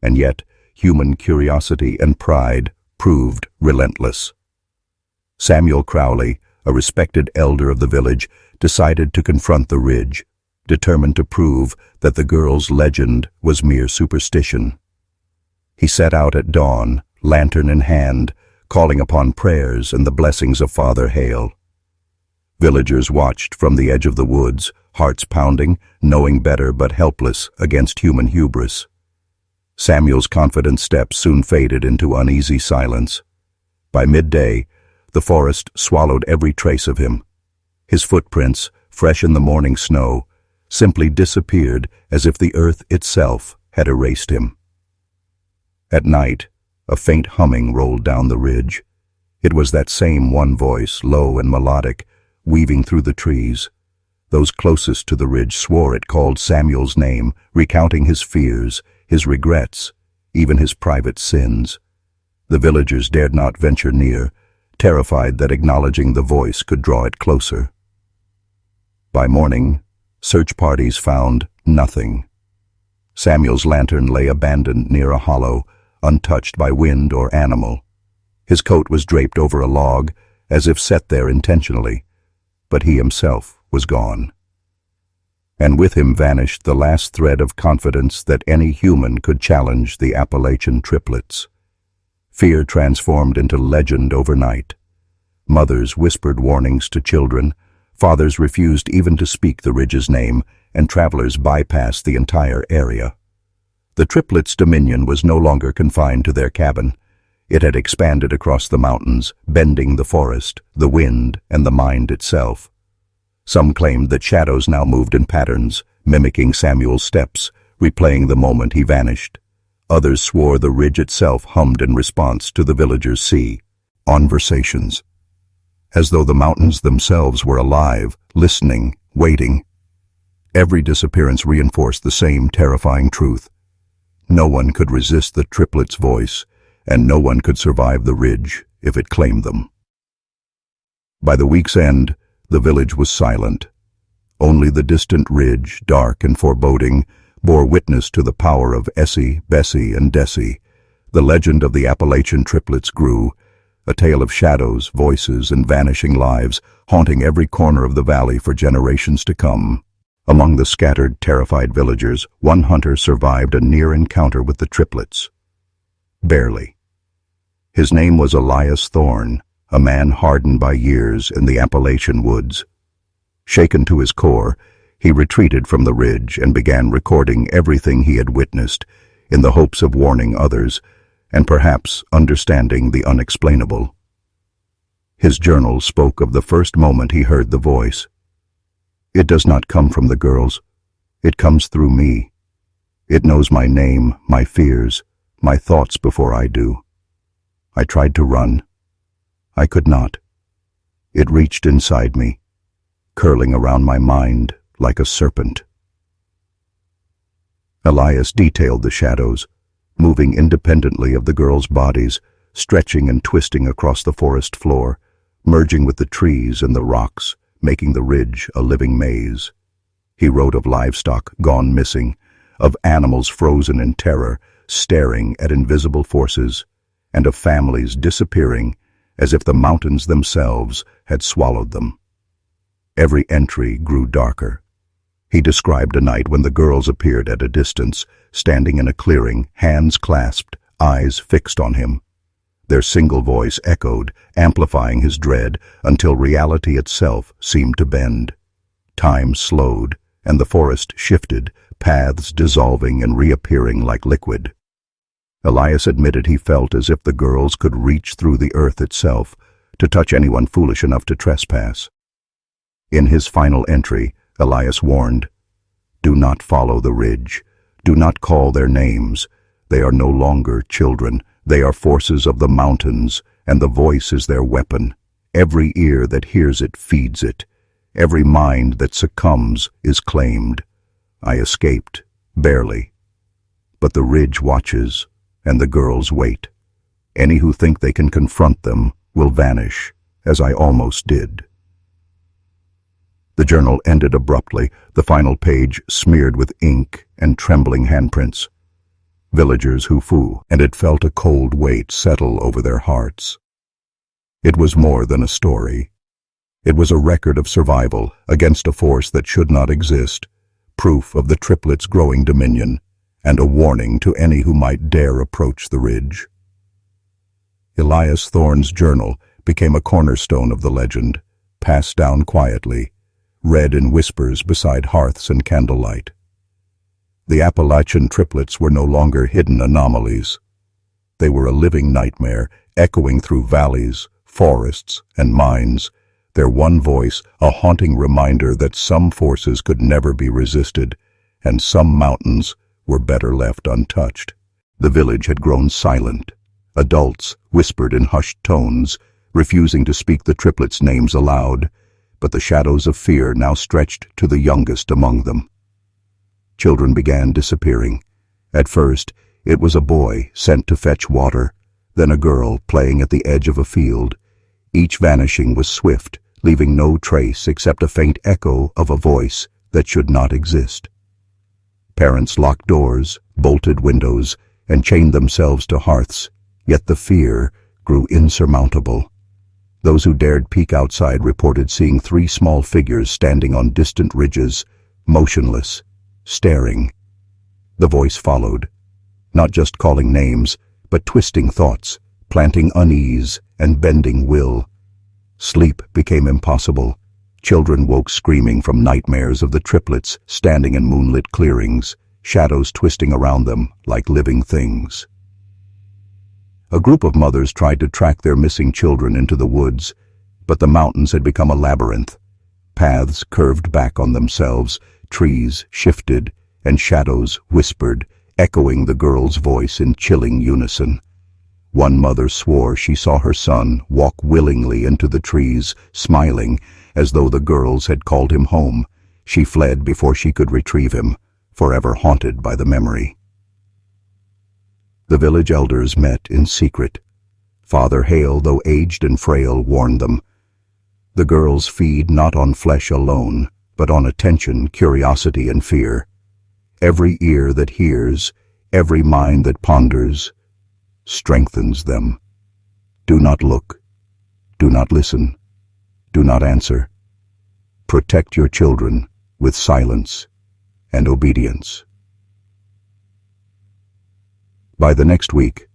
Speaker 1: And yet, human curiosity and pride proved relentless. Samuel Crowley, a respected elder of the village, decided to confront the ridge, determined to prove that the girl's legend was mere superstition. He set out at dawn, lantern in hand, calling upon prayers and the blessings of Father Hale. Villagers watched from the edge of the woods, hearts pounding, knowing better but helpless against human hubris. Samuel's confident steps soon faded into uneasy silence. By midday, the forest swallowed every trace of him. His footprints, fresh in the morning snow, simply disappeared as if the earth itself had erased him. At night, a faint humming rolled down the ridge. It was that same one voice, low and melodic, weaving through the trees. Those closest to the ridge swore it called Samuel's name, recounting his fears, his regrets, even his private sins. The villagers dared not venture near, terrified that acknowledging the voice could draw it closer. By morning, search parties found nothing. Samuel's lantern lay abandoned near a hollow, untouched by wind or animal. His coat was draped over a log, as if set there intentionally, but he himself was gone. And with him vanished the last thread of confidence that any human could challenge the Appalachian triplets. Fear transformed into legend overnight. Mothers whispered warnings to children, fathers refused even to speak the ridge's name, and travelers bypassed the entire area. The triplets' dominion was no longer confined to their cabin. It had expanded across the mountains, bending the forest, the wind, and the mind itself. Some claimed that shadows now moved in patterns, mimicking Samuel's steps, replaying the moment he vanished. Others swore the ridge itself hummed in response to the villagers' sea. Conversations. As though the mountains themselves were alive, listening, waiting. Every disappearance reinforced the same terrifying truth. No one could resist the triplets' voice, and no one could survive the ridge if it claimed them. By the week's end, the village was silent. Only the distant ridge, dark and foreboding, bore witness to the power of Essie, Bessie, and Dessie. The legend of the Appalachian triplets grew, a tale of shadows, voices, and vanishing lives, haunting every corner of the valley for generations to come. Among the scattered, terrified villagers, one hunter survived a near encounter with the triplets. Barely. His name was Elias Thorne, a man hardened by years in the Appalachian woods. Shaken to his core, he retreated from the ridge and began recording everything he had witnessed, in the hopes of warning others, and perhaps understanding the unexplainable. His journal spoke of the first moment he heard the voice. "It does not come from the girls. It comes through me. It knows my name, my fears, my thoughts before I do. I tried to run. I could not. It reached inside me, curling around my mind like a serpent. Elias detailed the shadows, moving independently of the girls' bodies, stretching and twisting across the forest floor, merging with the trees and the rocks, making the ridge a living maze. He wrote of livestock gone missing, of animals frozen in terror, staring at invisible forces, and of families disappearing as if the mountains themselves had swallowed them. Every entry grew darker. He described a night when the girls appeared at a distance, standing in a clearing, hands clasped, eyes fixed on him. Their single voice echoed, amplifying his dread until reality itself seemed to bend. Time slowed, and the forest shifted, paths dissolving and reappearing like liquid. Elias admitted he felt as if the girls could reach through the earth itself to touch anyone foolish enough to trespass. In his final entry, Elias warned, "Do not follow the ridge. Do not call their names. They are no longer children. They are forces of the mountains, and the voice is their weapon. Every ear that hears it feeds it. Every mind that succumbs is claimed." I escaped, barely. But the ridge watches, and the girls wait. Any who think they can confront them will vanish, as I almost did. The journal ended abruptly, the final page smeared with ink and trembling handprints. Villagers who foo, and it felt a cold weight settle over their hearts. It was more than a story. It was a record of survival against a force that should not exist, proof of the triplets' growing dominion, and a warning to any who might dare approach the ridge. Elias Thorne's journal became a cornerstone of the legend, passed down quietly, read in whispers beside hearths and candlelight. The Appalachian triplets were no longer hidden anomalies. They were a living nightmare, echoing through valleys, forests, and mines, their one voice a haunting reminder that some forces could never be resisted, and some mountains were better left untouched. The village had grown silent. Adults whispered in hushed tones, refusing to speak the triplets' names aloud, but the shadows of fear now stretched to the youngest among them. Children began disappearing. At first, it was a boy sent to fetch water, then a girl playing at the edge of a field. Each vanishing was swift, leaving no trace except a faint echo of a voice that should not exist. Parents locked doors, bolted windows, and chained themselves to hearths, yet the fear grew insurmountable. Those who dared peek outside reported seeing 3 small figures standing on distant ridges, motionless, staring. The voice followed, not just calling names, but twisting thoughts, planting unease and bending will. Sleep became impossible. Children woke screaming from nightmares of the triplets standing in moonlit clearings, shadows twisting around them like living things. A group of mothers tried to track their missing children into the woods, but the mountains had become a labyrinth. Paths curved back on themselves, trees shifted, and shadows whispered, echoing the girl's voice in chilling unison. One mother swore she saw her son walk willingly into the trees, smiling, as though the girls had called him home. She fled before she could retrieve him, forever haunted by the memory. The village elders met in secret. Father Hale, though aged and frail, warned them. The girls feed not on flesh alone, but on attention, curiosity, and fear. Every ear that hears, every mind that ponders, strengthens them. Do not look. Do not listen. Do not answer. Protect your children with silence and obedience. By the next week,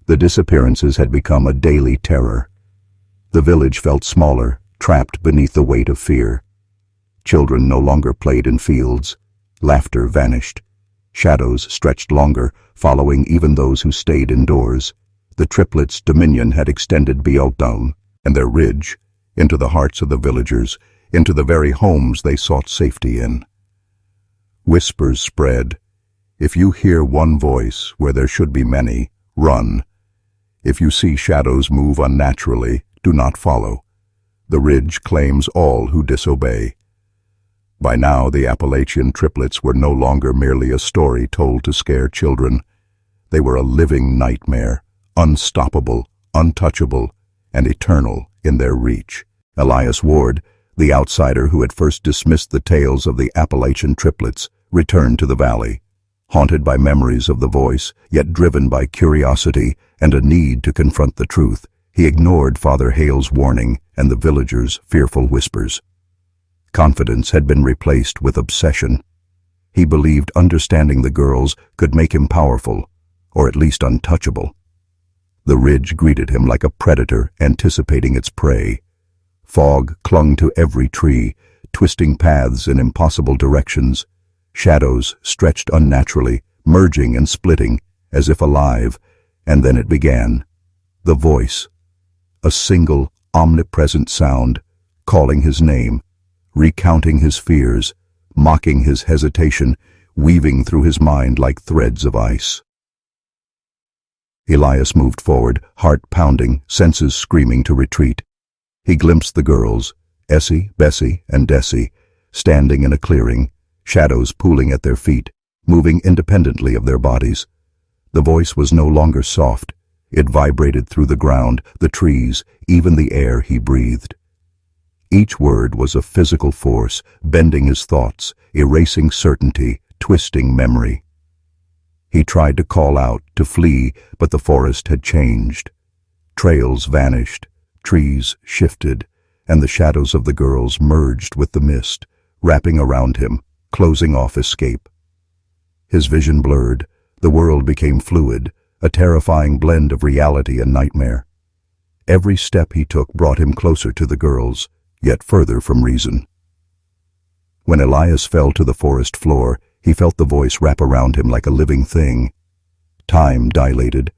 Speaker 1: the disappearances had become a daily terror. The village felt smaller, trapped beneath the weight of fear. Children no longer played in fields. Laughter vanished. Shadows stretched longer, following even those who stayed indoors. The triplets' dominion had extended beyond and their ridge, into the hearts of the villagers, into the very homes they sought safety in. Whispers spread. If you hear one voice where there should be many, run. If you see shadows move unnaturally, do not follow. The ridge claims all who disobey. By now, the Appalachian triplets were no longer merely a story told to scare children. They were a living nightmare, unstoppable, untouchable, and eternal in their reach. Elias Ward, the outsider who had first dismissed the tales of the Appalachian triplets, returned to the valley. Haunted by memories of the voice, yet driven by curiosity and a need to confront the truth, he ignored Father Hale's warning and the villagers' fearful whispers. Confidence had been replaced with obsession. He believed understanding the girls could make him powerful, or at least untouchable. The ridge greeted him like a predator anticipating its prey. Fog clung to every tree, twisting paths in impossible directions. Shadows stretched unnaturally, merging and splitting, as if alive, and then it began. The voice. A single, omnipresent sound, calling his name, recounting his fears, mocking his hesitation, weaving through his mind like threads of ice. Elias moved forward, heart pounding, senses screaming to retreat. He glimpsed the girls, Essie, Bessie, and Dessie, standing in a clearing, shadows pooling at their feet, moving independently of their bodies. The voice was no longer soft. It vibrated through the ground, the trees, even the air he breathed. Each word was a physical force, bending his thoughts, erasing certainty, twisting memory. He tried to call out, to flee, but the forest had changed. Trails vanished, trees shifted, and the shadows of the girls merged with the mist, wrapping around him, closing off escape. His vision blurred, the world became fluid, a terrifying blend of reality and nightmare. Every step he took brought him closer to the girls, yet further from reason. When Elias fell to the forest floor, he felt the voice wrap around him like a living thing. Time dilated.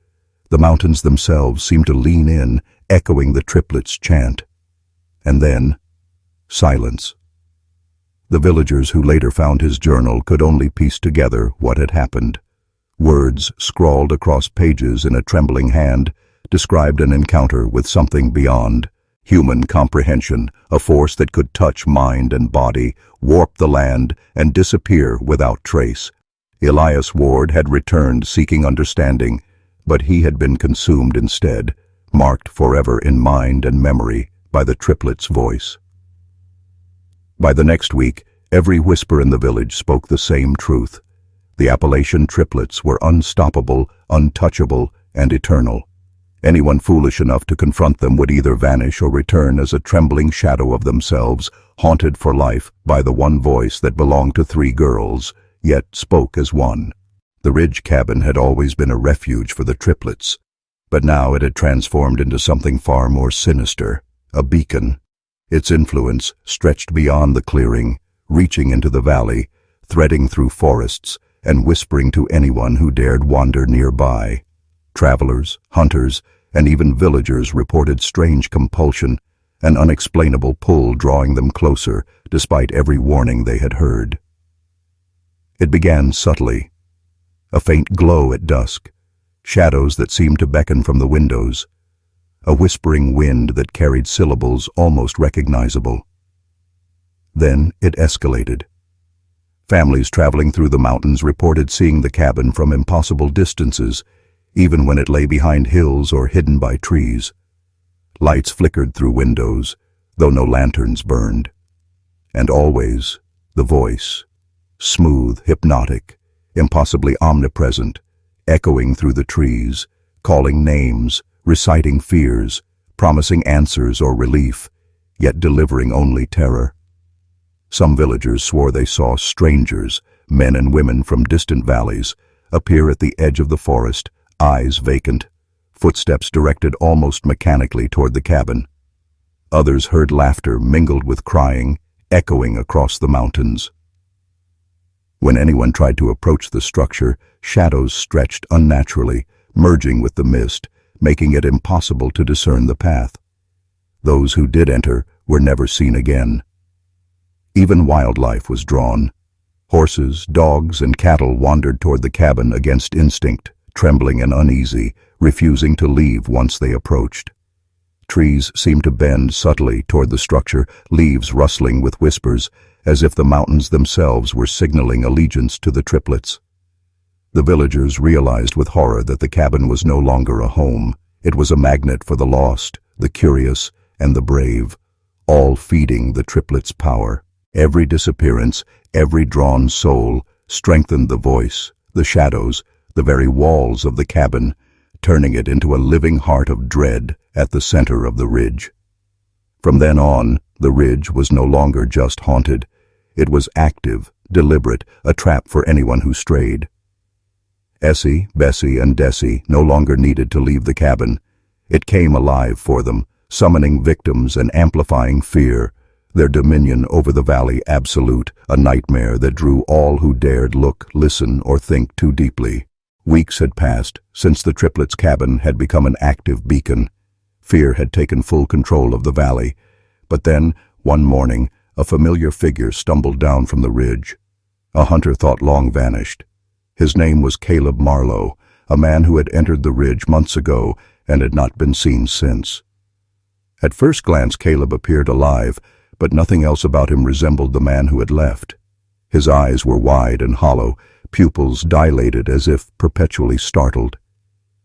Speaker 1: The mountains themselves seemed to lean in, echoing the triplets' chant. And then, silence. The villagers who later found his journal could only piece together what had happened. Words scrawled across pages in a trembling hand described an encounter with something beyond human comprehension, a force that could touch mind and body, warp the land, and disappear without trace. Elias Ward had returned seeking understanding, but he had been consumed instead, marked forever in mind and memory by the triplets' voice. By the next week, every whisper in the village spoke the same truth. The Appalachian triplets were unstoppable, untouchable, and eternal. Anyone foolish enough to confront them would either vanish or return as a trembling shadow of themselves, haunted for life by the one voice that belonged to three girls, yet spoke as one. The ridge cabin had always been a refuge for the triplets, but now it had transformed into something far more sinister, a beacon. Its influence stretched beyond the clearing, reaching into the valley, threading through forests, and whispering to anyone who dared wander nearby. Travelers, hunters, and even villagers reported strange compulsion, an unexplainable pull drawing them closer, despite every warning they had heard. It began subtly. A faint glow at dusk, shadows that seemed to beckon from the windows, a whispering wind that carried syllables almost recognizable. Then it escalated. Families traveling through the mountains reported seeing the cabin from impossible distances, even when it lay behind hills or hidden by trees. Lights flickered through windows, though no lanterns burned. And always, the voice, smooth, hypnotic, impossibly omnipresent, echoing through the trees, calling names, reciting fears, promising answers or relief, yet delivering only terror. Some villagers swore they saw strangers, men and women from distant valleys, appear at the edge of the forest, eyes vacant, footsteps directed almost mechanically toward the cabin. Others heard laughter mingled with crying, echoing across the mountains. When anyone tried to approach the structure, shadows stretched unnaturally, merging with the mist, making it impossible to discern the path. Those who did enter were never seen again. Even wildlife was drawn. Horses, dogs, and cattle wandered toward the cabin against instinct, trembling and uneasy, refusing to leave once they approached. Trees seemed to bend subtly toward the structure, leaves rustling with whispers, as if the mountains themselves were signaling allegiance to the Triplets. The villagers realized with horror that the cabin was no longer a home. It was a magnet for the lost, the curious, and the brave, all feeding the Triplets' power. Every disappearance, every drawn soul, strengthened the voice, the shadows, the very walls of the cabin, turning it into a living heart of dread at the center of the ridge. From then on, the ridge was no longer just haunted. It was active, deliberate, a trap for anyone who strayed. Essie, Bessie, and Dessie no longer needed to leave the cabin. It came alive for them, summoning victims and amplifying fear, their dominion over the valley absolute, a nightmare that drew all who dared look, listen, or think too deeply. Weeks had passed since the Triplets' cabin had become an active beacon. Fear had taken full control of the valley. But then, one morning, a familiar figure stumbled down from the ridge. A hunter thought long vanished. His name was Caleb Marlowe, a man who had entered the ridge months ago and had not been seen since. At first glance, Caleb appeared alive, but nothing else about him resembled the man who had left. His eyes were wide and hollow, pupils dilated as if perpetually startled.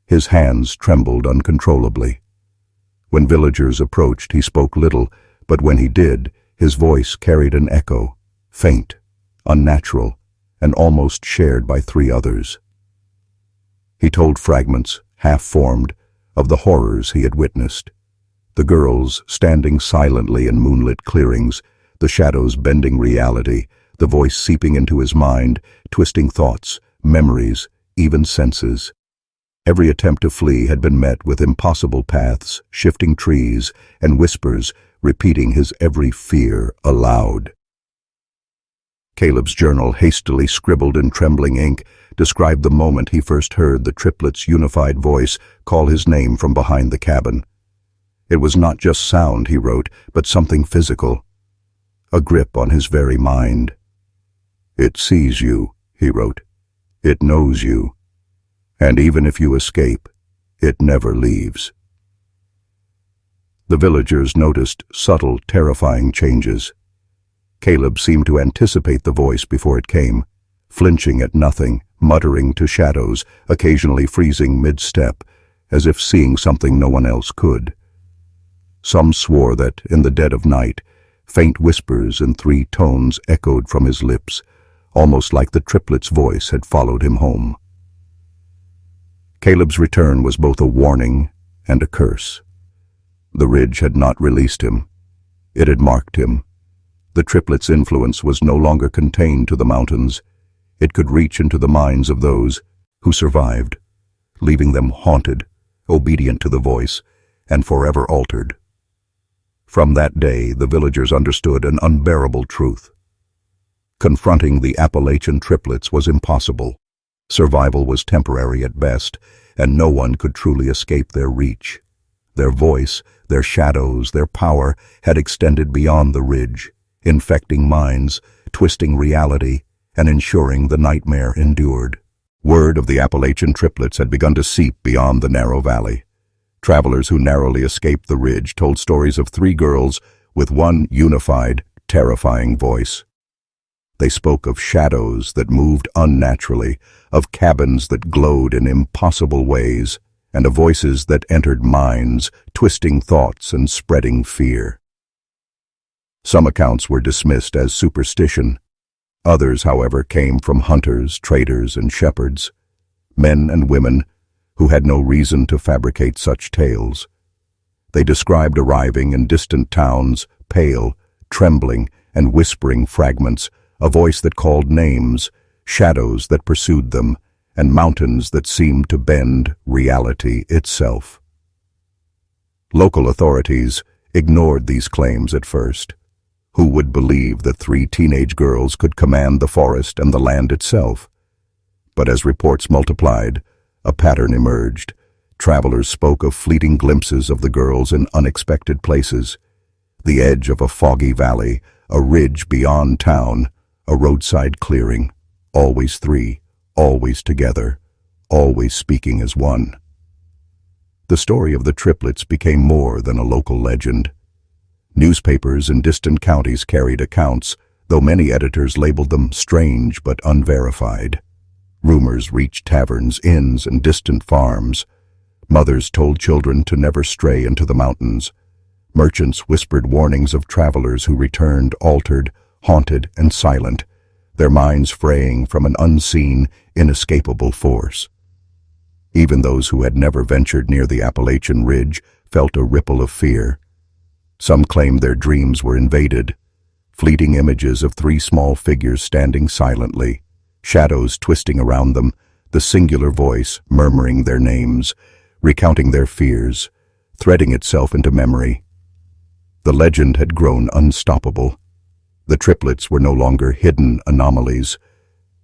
Speaker 1: His hands trembled uncontrollably. When villagers approached, he spoke little, but when he did, his voice carried an echo, faint, unnatural, and almost shared by 3 others. He told fragments, half-formed, of the horrors he had witnessed. The girls standing silently in moonlit clearings, the shadows bending reality, the voice seeping into his mind, twisting thoughts, memories, even senses. Every attempt to flee had been met with impossible paths, shifting trees, and whispers repeating his every fear aloud. Caleb's journal, hastily scribbled in trembling ink, described the moment he first heard the Triplets' unified voice call his name from behind the cabin. It was not just sound, he wrote, but something physical, a grip on his very mind. "It sees you," he wrote. "It knows you. And even if you escape, it never leaves." The villagers noticed subtle, terrifying changes. Caleb seemed to anticipate the voice before it came, flinching at nothing, muttering to shadows, occasionally freezing mid-step, as if seeing something no one else could. Some swore that, in the dead of night, faint whispers in 3 tones echoed from his lips, almost like the Triplets' voice had followed him home. Caleb's return was both a warning and a curse. The ridge had not released him. It had marked him. The Triplets' influence was no longer contained to the mountains. It could reach into the minds of those who survived, leaving them haunted, obedient to the voice, and forever altered. From that day, the villagers understood an unbearable truth. Confronting the Appalachian Triplets was impossible. Survival was temporary at best, and no one could truly escape their reach. Their voice, their shadows, their power had extended beyond the ridge, infecting minds, twisting reality, and ensuring the nightmare endured. Word of the Appalachian Triplets had begun to seep beyond the narrow valley. Travelers who narrowly escaped the ridge told stories of 3 girls with one unified, terrifying voice. They spoke of shadows that moved unnaturally, of cabins that glowed in impossible ways, and of voices that entered minds, twisting thoughts and spreading fear. Some accounts were dismissed as superstition. Others, however, came from hunters, traders, and shepherds, men and women who had no reason to fabricate such tales. They described arriving in distant towns, pale, trembling, and whispering fragments, a voice that called names, shadows that pursued them, and mountains that seemed to bend reality itself. Local authorities ignored these claims at first. Who would believe that 3 teenage girls could command the forest and the land itself? But as reports multiplied, a pattern emerged. Travelers spoke of fleeting glimpses of the girls in unexpected places. The edge of a foggy valley, a ridge beyond town, a roadside clearing, always 3, always together, always speaking as one. The story of the Triplets became more than a local legend. Newspapers in distant counties carried accounts, though many editors labeled them strange but unverified. Rumors reached taverns, inns, and distant farms. Mothers told children to never stray into the mountains. Merchants whispered warnings of travelers who returned altered, haunted, and silent, their minds fraying from an unseen, inescapable force. Even those who had never ventured near the Appalachian ridge felt a ripple of fear. Some claimed their dreams were invaded. Fleeting images of three small figures standing silently, shadows twisting around them, the singular voice murmuring their names, recounting their fears, threading itself into memory. The legend had grown unstoppable. The triplets were no longer hidden anomalies.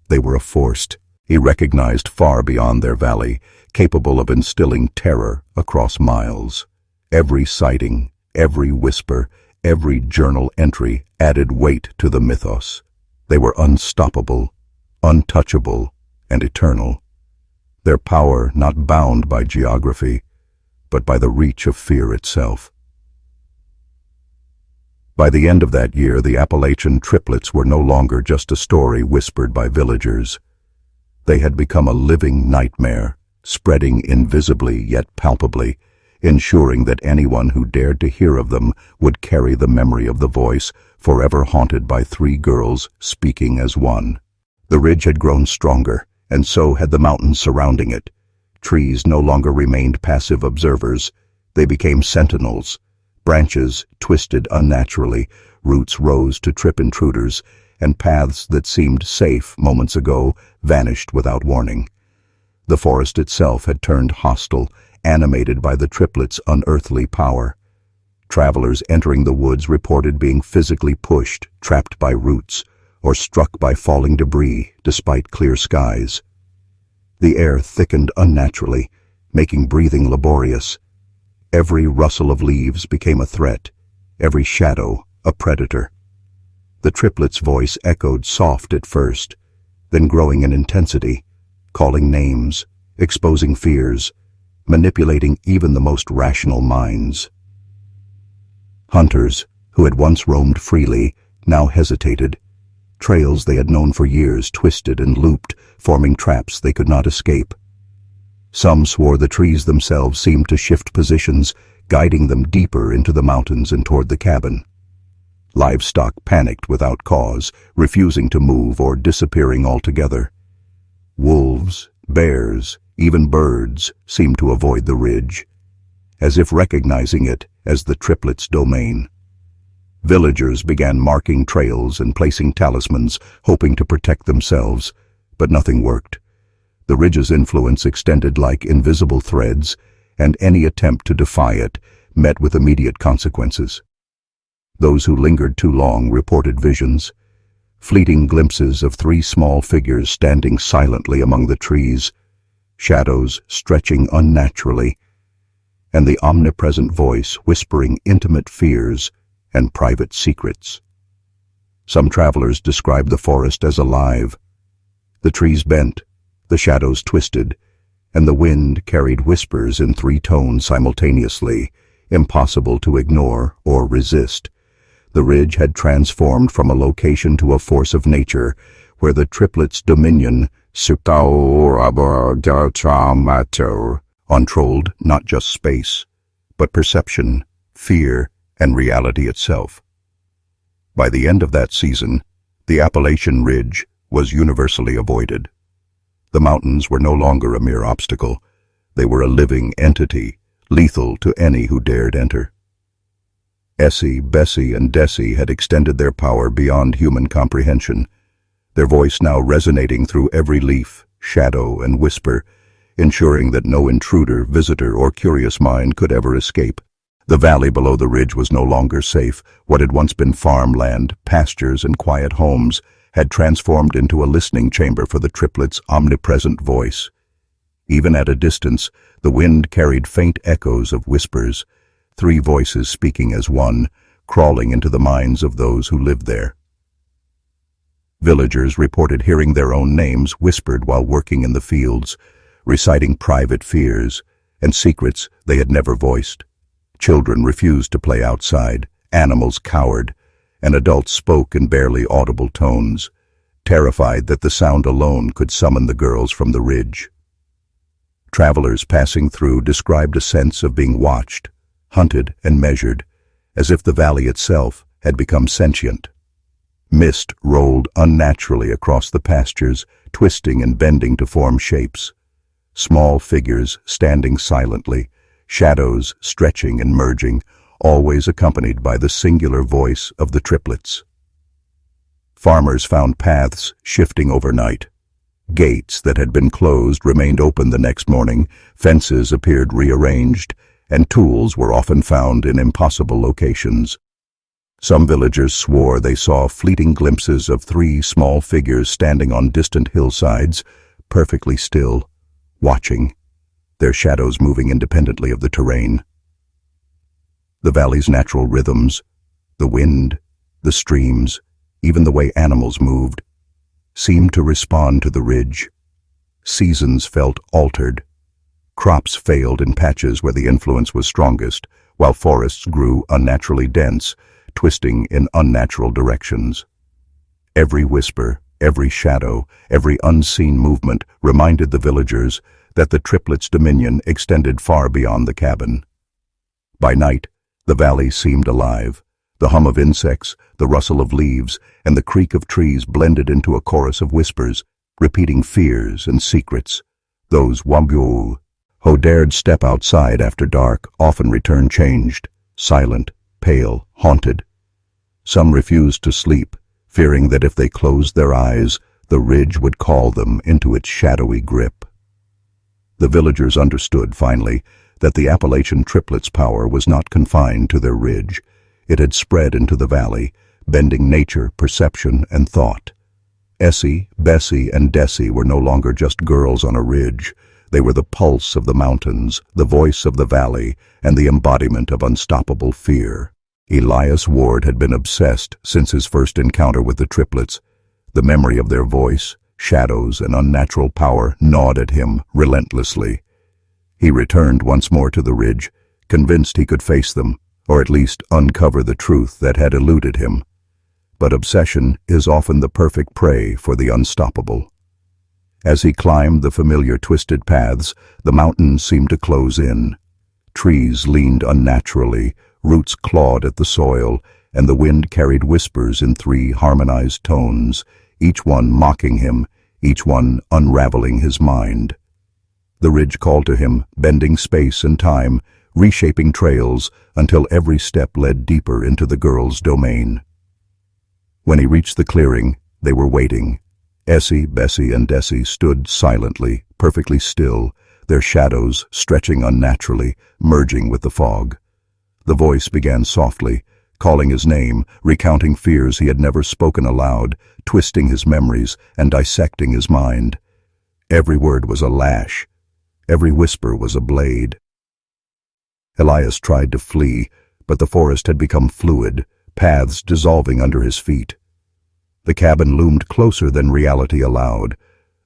Speaker 1: They were a force he recognized far beyond their valley, capable of instilling terror across miles. Every sighting, every whisper, every journal entry added weight to the mythos. They were unstoppable, untouchable, and eternal. Their power not bound by geography, but by the reach of fear itself. By the end of that year, the Appalachian triplets were no longer just a story whispered by villagers. They had become a living nightmare, spreading invisibly yet palpably, ensuring that anyone who dared to hear of them would carry the memory of the voice, forever haunted by three girls speaking as one. The ridge had grown stronger, and so had the mountains surrounding it. Trees no longer remained passive observers. They became sentinels. Branches twisted unnaturally, roots rose to trip intruders, and paths that seemed safe moments ago vanished without warning. The forest itself had turned hostile, animated by the triplets' unearthly power. Travelers entering the woods reported being physically pushed, trapped by roots, or struck by falling debris despite clear skies. The air thickened unnaturally, making breathing laborious. Every rustle of leaves became a threat, every shadow a predator. The triplet's voice echoed soft at first, then growing in intensity, calling names, exposing fears, manipulating even the most rational minds. Hunters, who had once roamed freely, now hesitated. Trails they had known for years twisted and looped, forming traps they could not escape. Some swore the trees themselves seemed to shift positions, guiding them deeper into the mountains and toward the cabin. Livestock panicked without cause, refusing to move or disappearing altogether. Wolves, bears, even birds seemed to avoid the ridge, as if recognizing it as the triplets' domain. Villagers began marking trails and placing talismans, hoping to protect themselves, but nothing worked. The ridge's influence extended like invisible threads, and any attempt to defy it met with immediate consequences. Those who lingered too long reported visions, fleeting glimpses of three small figures standing silently among the trees, shadows stretching unnaturally, and the omnipresent voice whispering intimate fears and private secrets. Some travelers described the forest as alive. The trees bent, the shadows twisted, and the wind carried whispers in three tones simultaneously, impossible to ignore or resist. The ridge had transformed from a location to a force of nature, where the triplets' dominion controlled not just space, but perception, fear, and reality itself. By the end of that season, the Appalachian ridge was universally avoided. The mountains were no longer a mere obstacle. They were a living entity, lethal to any who dared enter. Essie, Bessie, and Dessie had extended their power beyond human comprehension, their voice now resonating through every leaf, shadow, and whisper, ensuring that no intruder, visitor, or curious mind could ever escape. The valley below the ridge was no longer safe. What had once been farmland, pastures, and quiet homes had transformed into a listening chamber for the triplets' omnipresent voice. Even at a distance, the wind carried faint echoes of whispers, three voices speaking as one, crawling into the minds of those who lived there. Villagers reported hearing their own names whispered while working in the fields, reciting private fears and secrets they had never voiced. Children refused to play outside, animals cowered, An adult spoke in barely audible tones, terrified that the sound alone could summon the girls from the ridge. Travelers passing through described a sense of being watched, hunted, and measured, as if the valley itself had become sentient. Mist rolled unnaturally across the pastures, twisting and bending to form shapes. Small figures standing silently, shadows stretching and merging, always accompanied by the singular voice of the triplets. Farmers found paths shifting overnight. Gates that had been closed remained open the next morning, fences appeared rearranged, and tools were often found in impossible locations. Some villagers swore they saw fleeting glimpses of 3 small figures standing on distant hillsides, perfectly still, watching, their shadows moving independently of the terrain. The valley's natural rhythms, the wind, the streams, even the way animals moved, seemed to respond to the ridge. Seasons felt altered. Crops failed in patches where the influence was strongest, while forests grew unnaturally dense, twisting in unnatural directions. Every whisper, every shadow, every unseen movement reminded the villagers that the triplets' dominion extended far beyond the cabin. By night, the valley seemed alive. The hum of insects, the rustle of leaves, and the creak of trees blended into a chorus of whispers, repeating fears and secrets. Those wambuu who dared step outside after dark often returned changed, silent, pale, haunted. Some refused to sleep, fearing that if they closed their eyes, the ridge would call them into its shadowy grip. The villagers understood, finally, that the Appalachian triplets' power was not confined to their ridge. It had spread into the valley, bending nature, perception, and thought. Essie, Bessie, and Dessie were no longer just girls on a ridge. They were the pulse of the mountains, the voice of the valley, and the embodiment of unstoppable fear. Elias Ward had been obsessed since his first encounter with the triplets. The memory of their voice, shadows, and unnatural power gnawed at him relentlessly. He returned once more to the ridge, convinced he could face them, or at least uncover the truth that had eluded him. But obsession is often the perfect prey for the unstoppable. As he climbed the familiar twisted paths, the mountains seemed to close in. Trees leaned unnaturally, roots clawed at the soil, and the wind carried whispers in 3 harmonized tones, each one mocking him, each one unraveling his mind. The ridge called to him, bending space and time, reshaping trails until every step led deeper into the girl's domain. When he reached the clearing, they were waiting. Essie, Bessie, and Dessie stood silently, perfectly still, their shadows stretching unnaturally, merging with the fog. The voice began softly, calling his name, recounting fears he had never spoken aloud, twisting his memories and dissecting his mind. Every word was a lash. Every whisper was a blade. Elias tried to flee, but the forest had become fluid, paths dissolving under his feet. The cabin loomed closer than reality allowed,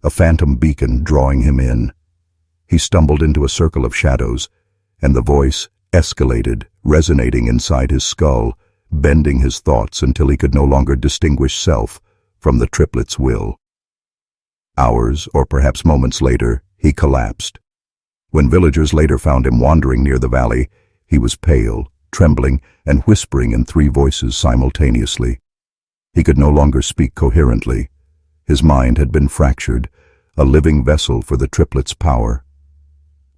Speaker 1: a phantom beacon drawing him in. He stumbled into a circle of shadows, and the voice escalated, resonating inside his skull, bending his thoughts until he could no longer distinguish self from the triplets' will. Hours, or perhaps moments later, he collapsed. When villagers later found him wandering near the valley, he was pale, trembling, and whispering in 3 voices simultaneously. He could no longer speak coherently. His mind had been fractured, a living vessel for the triplets' power.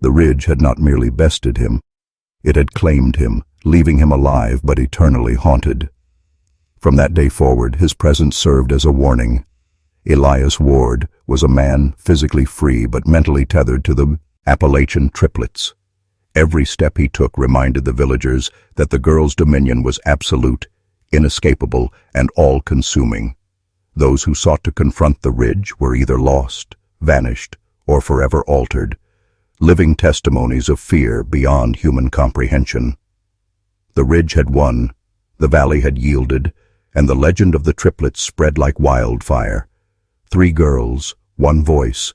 Speaker 1: The ridge had not merely bested him. It had claimed him, leaving him alive but eternally haunted. From that day forward, his presence served as a warning. Elias Ward was a man physically free but mentally tethered to the Appalachian triplets. Every step he took reminded the villagers that the girl's dominion was absolute, inescapable, and all-consuming. Those who sought to confront the ridge were either lost, vanished, or forever altered, living testimonies of fear beyond human comprehension. The ridge had won, the valley had yielded, and the legend of the triplets spread like wildfire. 3 girls, 1 voice,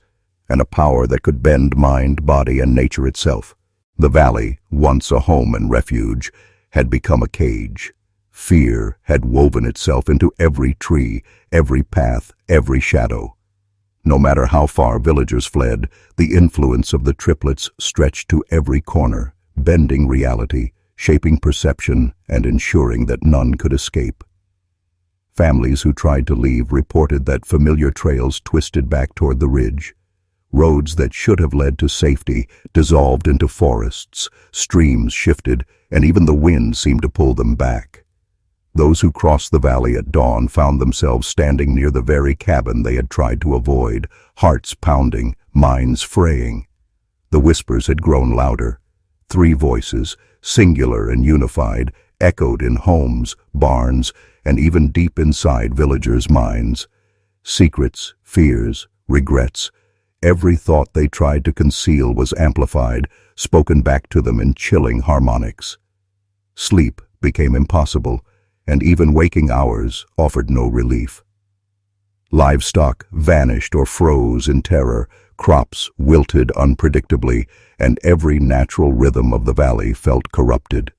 Speaker 1: and a power that could bend mind, body, and nature itself. The valley, once a home and refuge, had become a cage, Fear had woven itself into every tree, every path, every shadow. No matter how far villagers fled, the influence of the triplets stretched to every corner, bending reality, shaping perception, and ensuring that none could escape. Families who tried to leave reported that familiar trails twisted back toward the ridge. Roads that should have led to safety dissolved into forests, streams shifted, and even the wind seemed to pull them back. Those who crossed the valley at dawn found themselves standing near the very cabin they had tried to avoid, hearts pounding, minds fraying. The whispers had grown louder. 3 voices, singular and unified, echoed in homes, barns, and even deep inside villagers' minds. Secrets, fears, regrets, every thought they tried to conceal was amplified, spoken back to them in chilling harmonics. Sleep became impossible, and even waking hours offered no relief. Livestock vanished or froze in terror, crops wilted unpredictably, and every natural rhythm of the valley felt corrupted.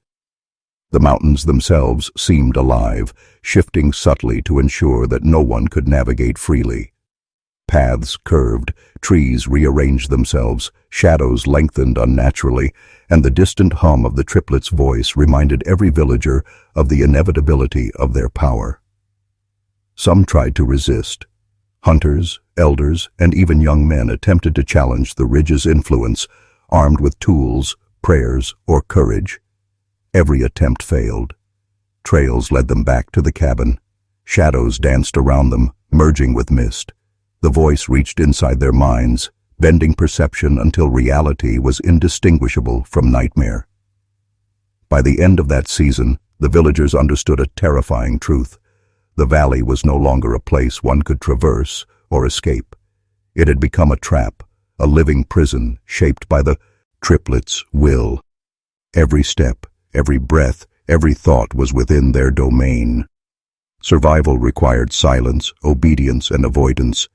Speaker 1: The mountains themselves seemed alive, shifting subtly to ensure that no one could navigate freely. Paths curved, trees rearranged themselves, shadows lengthened unnaturally, and the distant hum of the triplets' voice reminded every villager of the inevitability of their power. Some tried to resist. Hunters, elders, and even young men attempted to challenge the ridge's influence, armed with tools, prayers, or courage. Every attempt failed. Trails led them back to the cabin. Shadows danced around them, merging with mist. The voice reached inside their minds, bending perception until reality was indistinguishable from nightmare. By the end of that season, the villagers understood a terrifying truth. The valley was no longer a place one could traverse or escape. It had become a trap, a living prison shaped by the triplets' will. Every step, every breath, every thought was within their domain. Survival required silence, obedience, and avoidance.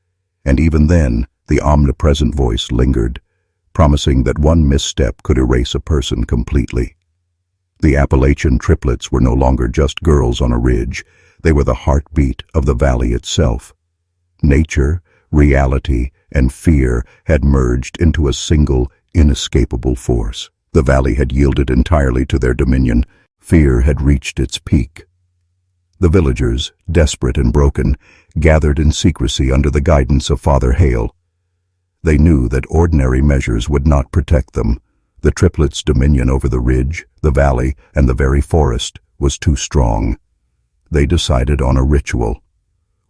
Speaker 1: And even then, the omnipresent voice lingered, promising that one misstep could erase a person completely. The Appalachian triplets were no longer just girls on a ridge. They were the heartbeat of the valley itself. Nature, reality, and fear had merged into a single, inescapable force. The valley had yielded entirely to their dominion. Fear had reached its peak. The villagers, desperate and broken, gathered in secrecy under the guidance of Father Hale. They knew that ordinary measures would not protect them. The triplets' dominion over the ridge, the valley, and the very forest was too strong. They decided on a ritual.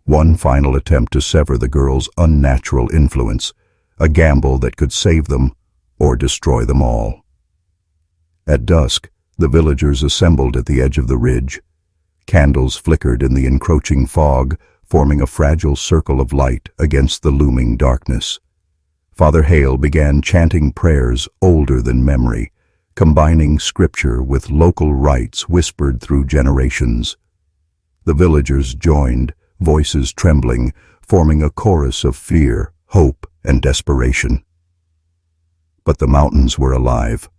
Speaker 1: One final attempt to sever the girls' unnatural influence, a gamble that could save them or destroy them all. At dusk, the villagers assembled at the edge of the ridge. Candles flickered in the encroaching fog, forming a fragile circle of light against the looming darkness. Father Hale began chanting prayers older than memory, combining scripture with local rites whispered through generations. The villagers joined, voices trembling, forming a chorus of fear, hope, and desperation. But the mountains were alive.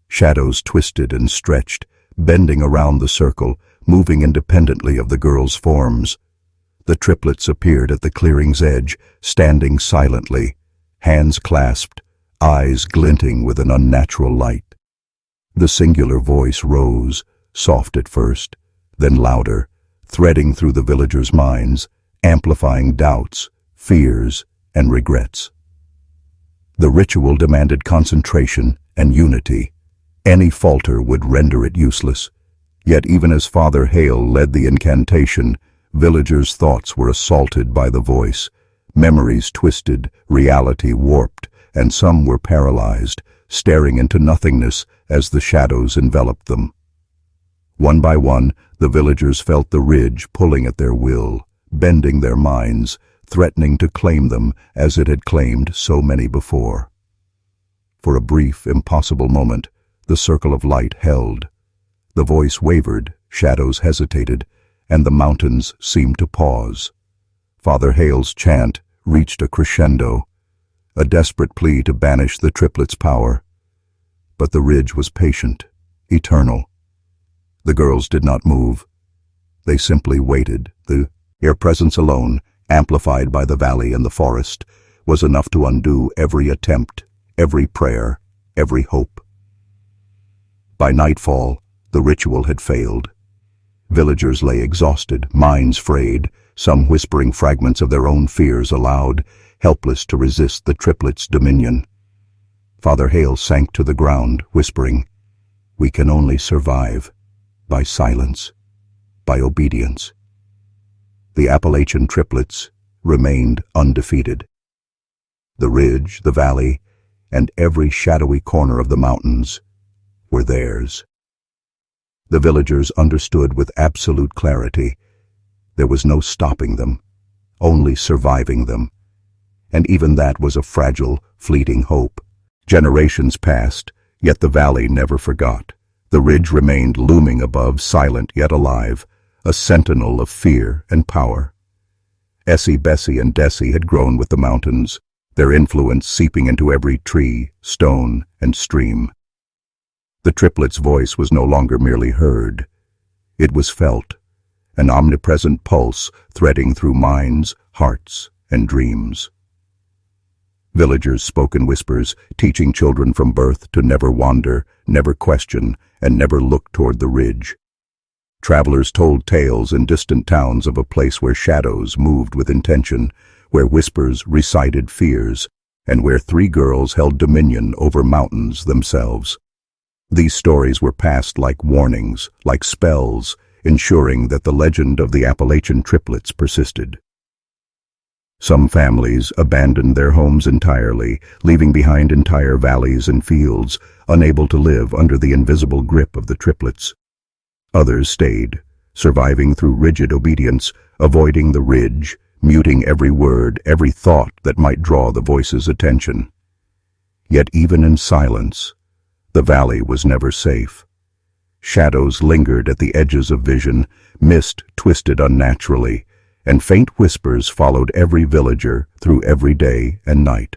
Speaker 1: Shadows twisted and stretched, bending around the circle, moving independently of the girls' forms. The triplets appeared at the clearing's edge, standing silently, hands clasped, eyes glinting with an unnatural light. The singular voice rose, soft at first, then louder, threading through the villagers' minds, amplifying doubts, fears, and regrets. The ritual demanded concentration and unity. Any falter would render it useless. Yet even as Father Hale led the incantation, villagers' thoughts were assaulted by the voice. Memories twisted, reality warped, and some were paralyzed, staring into nothingness as the shadows enveloped them. One by one, the villagers felt the ridge pulling at their will, bending their minds, threatening to claim them as it had claimed so many before. For a brief, impossible moment, the circle of light held. The voice wavered, shadows hesitated, and the mountains seemed to pause. Father Hale's chant reached a crescendo, a desperate plea to banish the triplets' power. But the ridge was patient, eternal. The girls did not move, They simply waited. Their presence alone, amplified by the valley and the forest, was enough to undo every attempt, every prayer, every hope. By nightfall, the ritual had failed. Villagers lay exhausted, minds frayed, some whispering fragments of their own fears aloud, helpless to resist the triplets' dominion. Father Hale sank to the ground, whispering, "We can only survive by silence, by obedience." The Appalachian triplets remained undefeated. The ridge, the valley, and every shadowy corner of the mountains were theirs. The villagers understood with absolute clarity. There was no stopping them, only surviving them. And even that was a fragile, fleeting hope. Generations passed, yet the valley never forgot. The ridge remained looming above, silent yet alive, a sentinel of fear and power. Essie, Bessie, and Dessie had grown with the mountains, their influence seeping into every tree, stone, and stream. The triplets' voice was no longer merely heard. It was felt, an omnipresent pulse threading through minds, hearts, and dreams. Villagers spoke in whispers, teaching children from birth to never wander, never question, and never look toward the ridge. Travelers told tales in distant towns of a place where shadows moved with intention, where whispers recited fears, and where 3 girls held dominion over mountains themselves. These stories were passed like warnings, like spells, ensuring that the legend of the Appalachian triplets persisted. Some families abandoned their homes entirely, leaving behind entire valleys and fields, unable to live under the invisible grip of the triplets. Others stayed, surviving through rigid obedience, avoiding the ridge, muting every word, every thought that might draw the voice's attention. Yet even in silence, the valley was never safe. Shadows lingered at the edges of vision, mist twisted unnaturally, and faint whispers followed every villager through every day and night.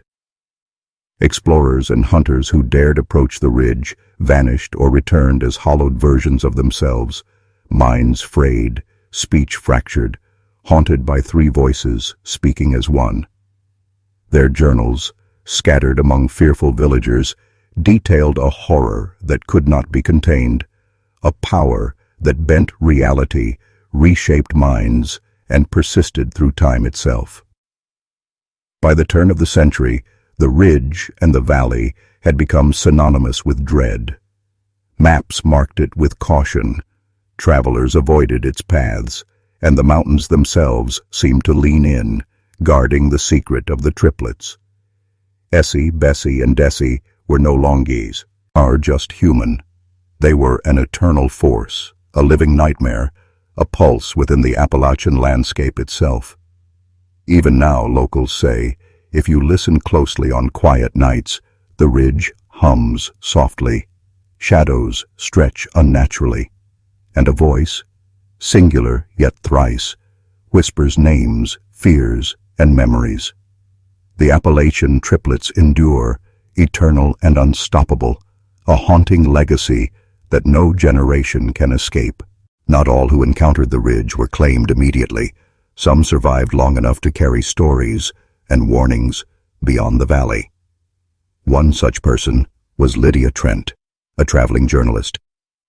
Speaker 1: Explorers and hunters who dared approach the ridge vanished or returned as hollowed versions of themselves, minds frayed, speech fractured, haunted by 3 voices speaking as one. Their journals, scattered among fearful villagers, detailed a horror that could not be contained, a power that bent reality, reshaped minds, and persisted through time itself. By the turn of the century, the ridge and the valley had become synonymous with dread. Maps marked it with caution, travelers avoided its paths, and the mountains themselves seemed to lean in, guarding the secret of the triplets. Essie, Bessie, and Dessie were no longies, are just human. They were an eternal force, a living nightmare, a pulse within the Appalachian landscape itself. Even now, locals say, if you listen closely on quiet nights, the ridge hums softly, shadows stretch unnaturally, and a voice, singular yet thrice, whispers names, fears, and memories. The Appalachian triplets endure, eternal and unstoppable, a haunting legacy that no generation can escape. Not all who encountered the ridge were claimed immediately. Some survived long enough to carry stories and warnings beyond the valley. One such person was Lydia Trent, a traveling journalist,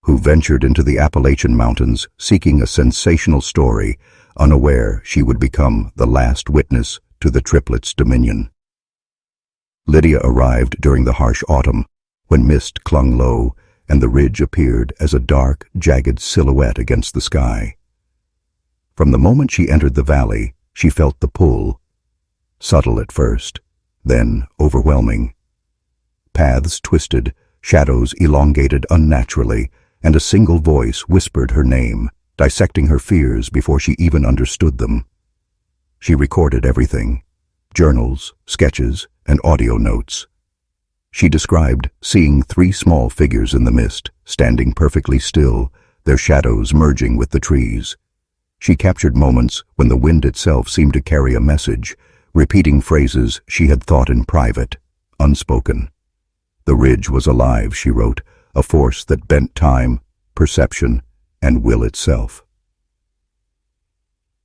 Speaker 1: who ventured into the Appalachian Mountains seeking a sensational story, unaware she would become the last witness to the triplets' dominion. Lydia arrived during the harsh autumn, when mist clung low and the ridge appeared as a dark, jagged silhouette against the sky. From the moment she entered the valley, she felt the pull, subtle at first, then overwhelming. Paths twisted, shadows elongated unnaturally, and a single voice whispered her name, dissecting her fears before she even understood them. She recorded everything, journals, sketches, and audio notes. She described seeing 3 small figures in the mist, standing perfectly still, their shadows merging with the trees. She captured moments when the wind itself seemed to carry a message, repeating phrases she had thought in private, unspoken. The ridge was alive, she wrote, a force that bent time, perception, and will itself.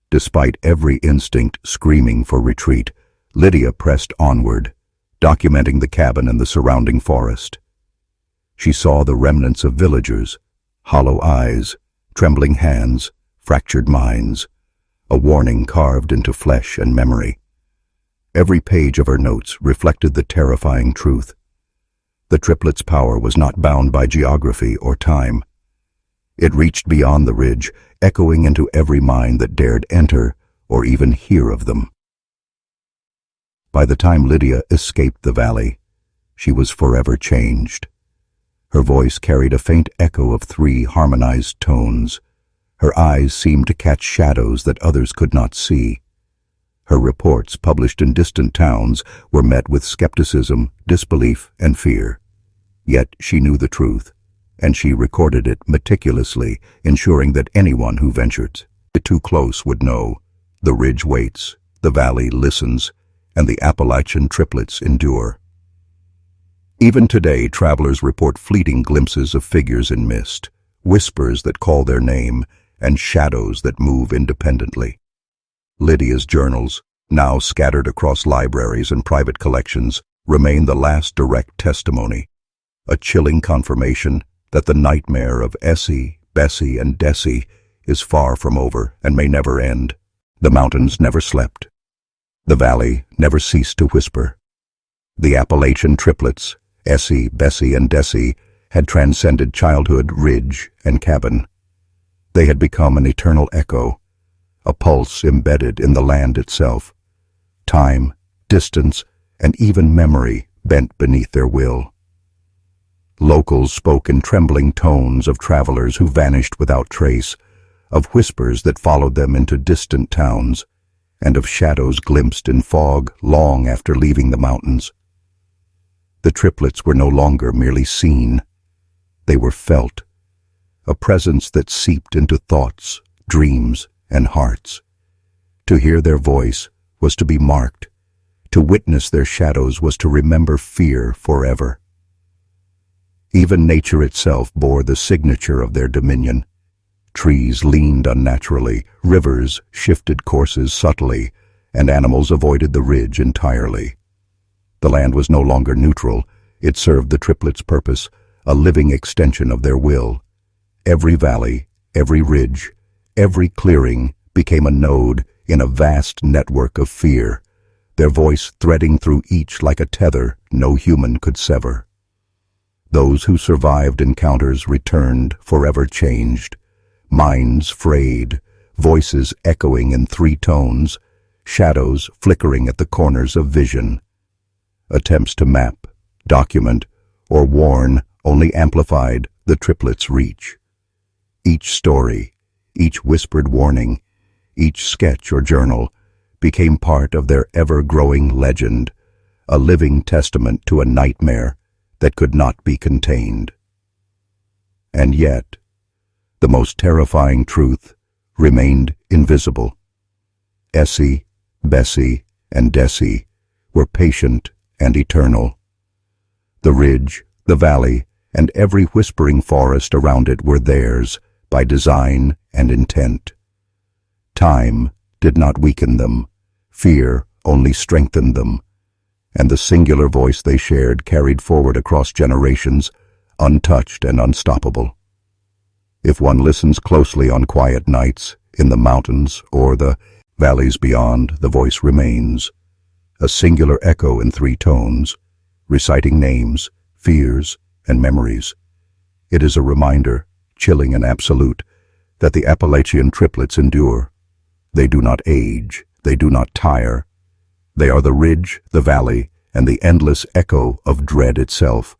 Speaker 1: Despite every instinct screaming for retreat, Lydia pressed onward, documenting the cabin and the surrounding forest. She saw the remnants of villagers, hollow eyes, trembling hands, fractured minds, a warning carved into flesh and memory. Every page of her notes reflected the terrifying truth. The triplets' power was not bound by geography or time. It reached beyond the ridge, echoing into every mind that dared enter or even hear of them. By the time Lydia escaped the valley, she was forever changed. Her voice carried a faint echo of 3 harmonized tones. Her eyes seemed to catch shadows that others could not see. Her reports, published in distant towns, were met with skepticism, disbelief, and fear. Yet she knew the truth, and she recorded it meticulously, ensuring that anyone who ventured too close would know. The ridge waits, the valley listens, and the Appalachian triplets endure. Even today, travelers report fleeting glimpses of figures in mist, whispers that call their name, and shadows that move independently. Lydia's journals, now scattered across libraries and private collections, remain the last direct testimony, a chilling confirmation that the nightmare of Essie, Bessie, and Dessie is far from over and may never end. The mountains never slept. The valley never ceased to whisper. The Appalachian triplets, Essie, Bessie, and Dessie, had transcended childhood, ridge, and cabin. They had become an eternal echo, a pulse embedded in the land itself. Time, distance, and even memory bent beneath their will. Locals spoke in trembling tones of travelers who vanished without trace, of whispers that followed them into distant towns, and of shadows glimpsed in fog long after leaving the mountains. The triplets were no longer merely seen. They were felt, a presence that seeped into thoughts, dreams, and hearts. To hear their voice was to be marked. To witness their shadows was to remember fear forever. Even nature itself bore the signature of their dominion. Trees leaned unnaturally, rivers shifted courses subtly, and animals avoided the ridge entirely. The land was no longer neutral. It served the triplets' purpose, a living extension of their will. Every valley, every ridge, every clearing became a node in a vast network of fear, their voice threading through each like a tether no human could sever. Those who survived encounters returned, forever changed, minds frayed, voices echoing in 3 tones, shadows flickering at the corners of vision. Attempts to map, document, or warn only amplified the triplets' reach. Each story, each whispered warning, each sketch or journal became part of their ever-growing legend, a living testament to a nightmare that could not be contained. And yet, the most terrifying truth remained invisible. Essie, Bessie, and Dessie were patient and eternal. The ridge, the valley, and every whispering forest around it were theirs by design and intent. Time did not weaken them, fear only strengthened them, and the singular voice they shared carried forward across generations, untouched and unstoppable. If one listens closely on quiet nights, in the mountains or the valleys beyond, the voice remains, a singular echo in 3 tones, reciting names, fears, and memories. It is a reminder, chilling and absolute, that the Appalachian triplets endure. They do not age, they do not tire. They are the ridge, the valley, and the endless echo of dread itself.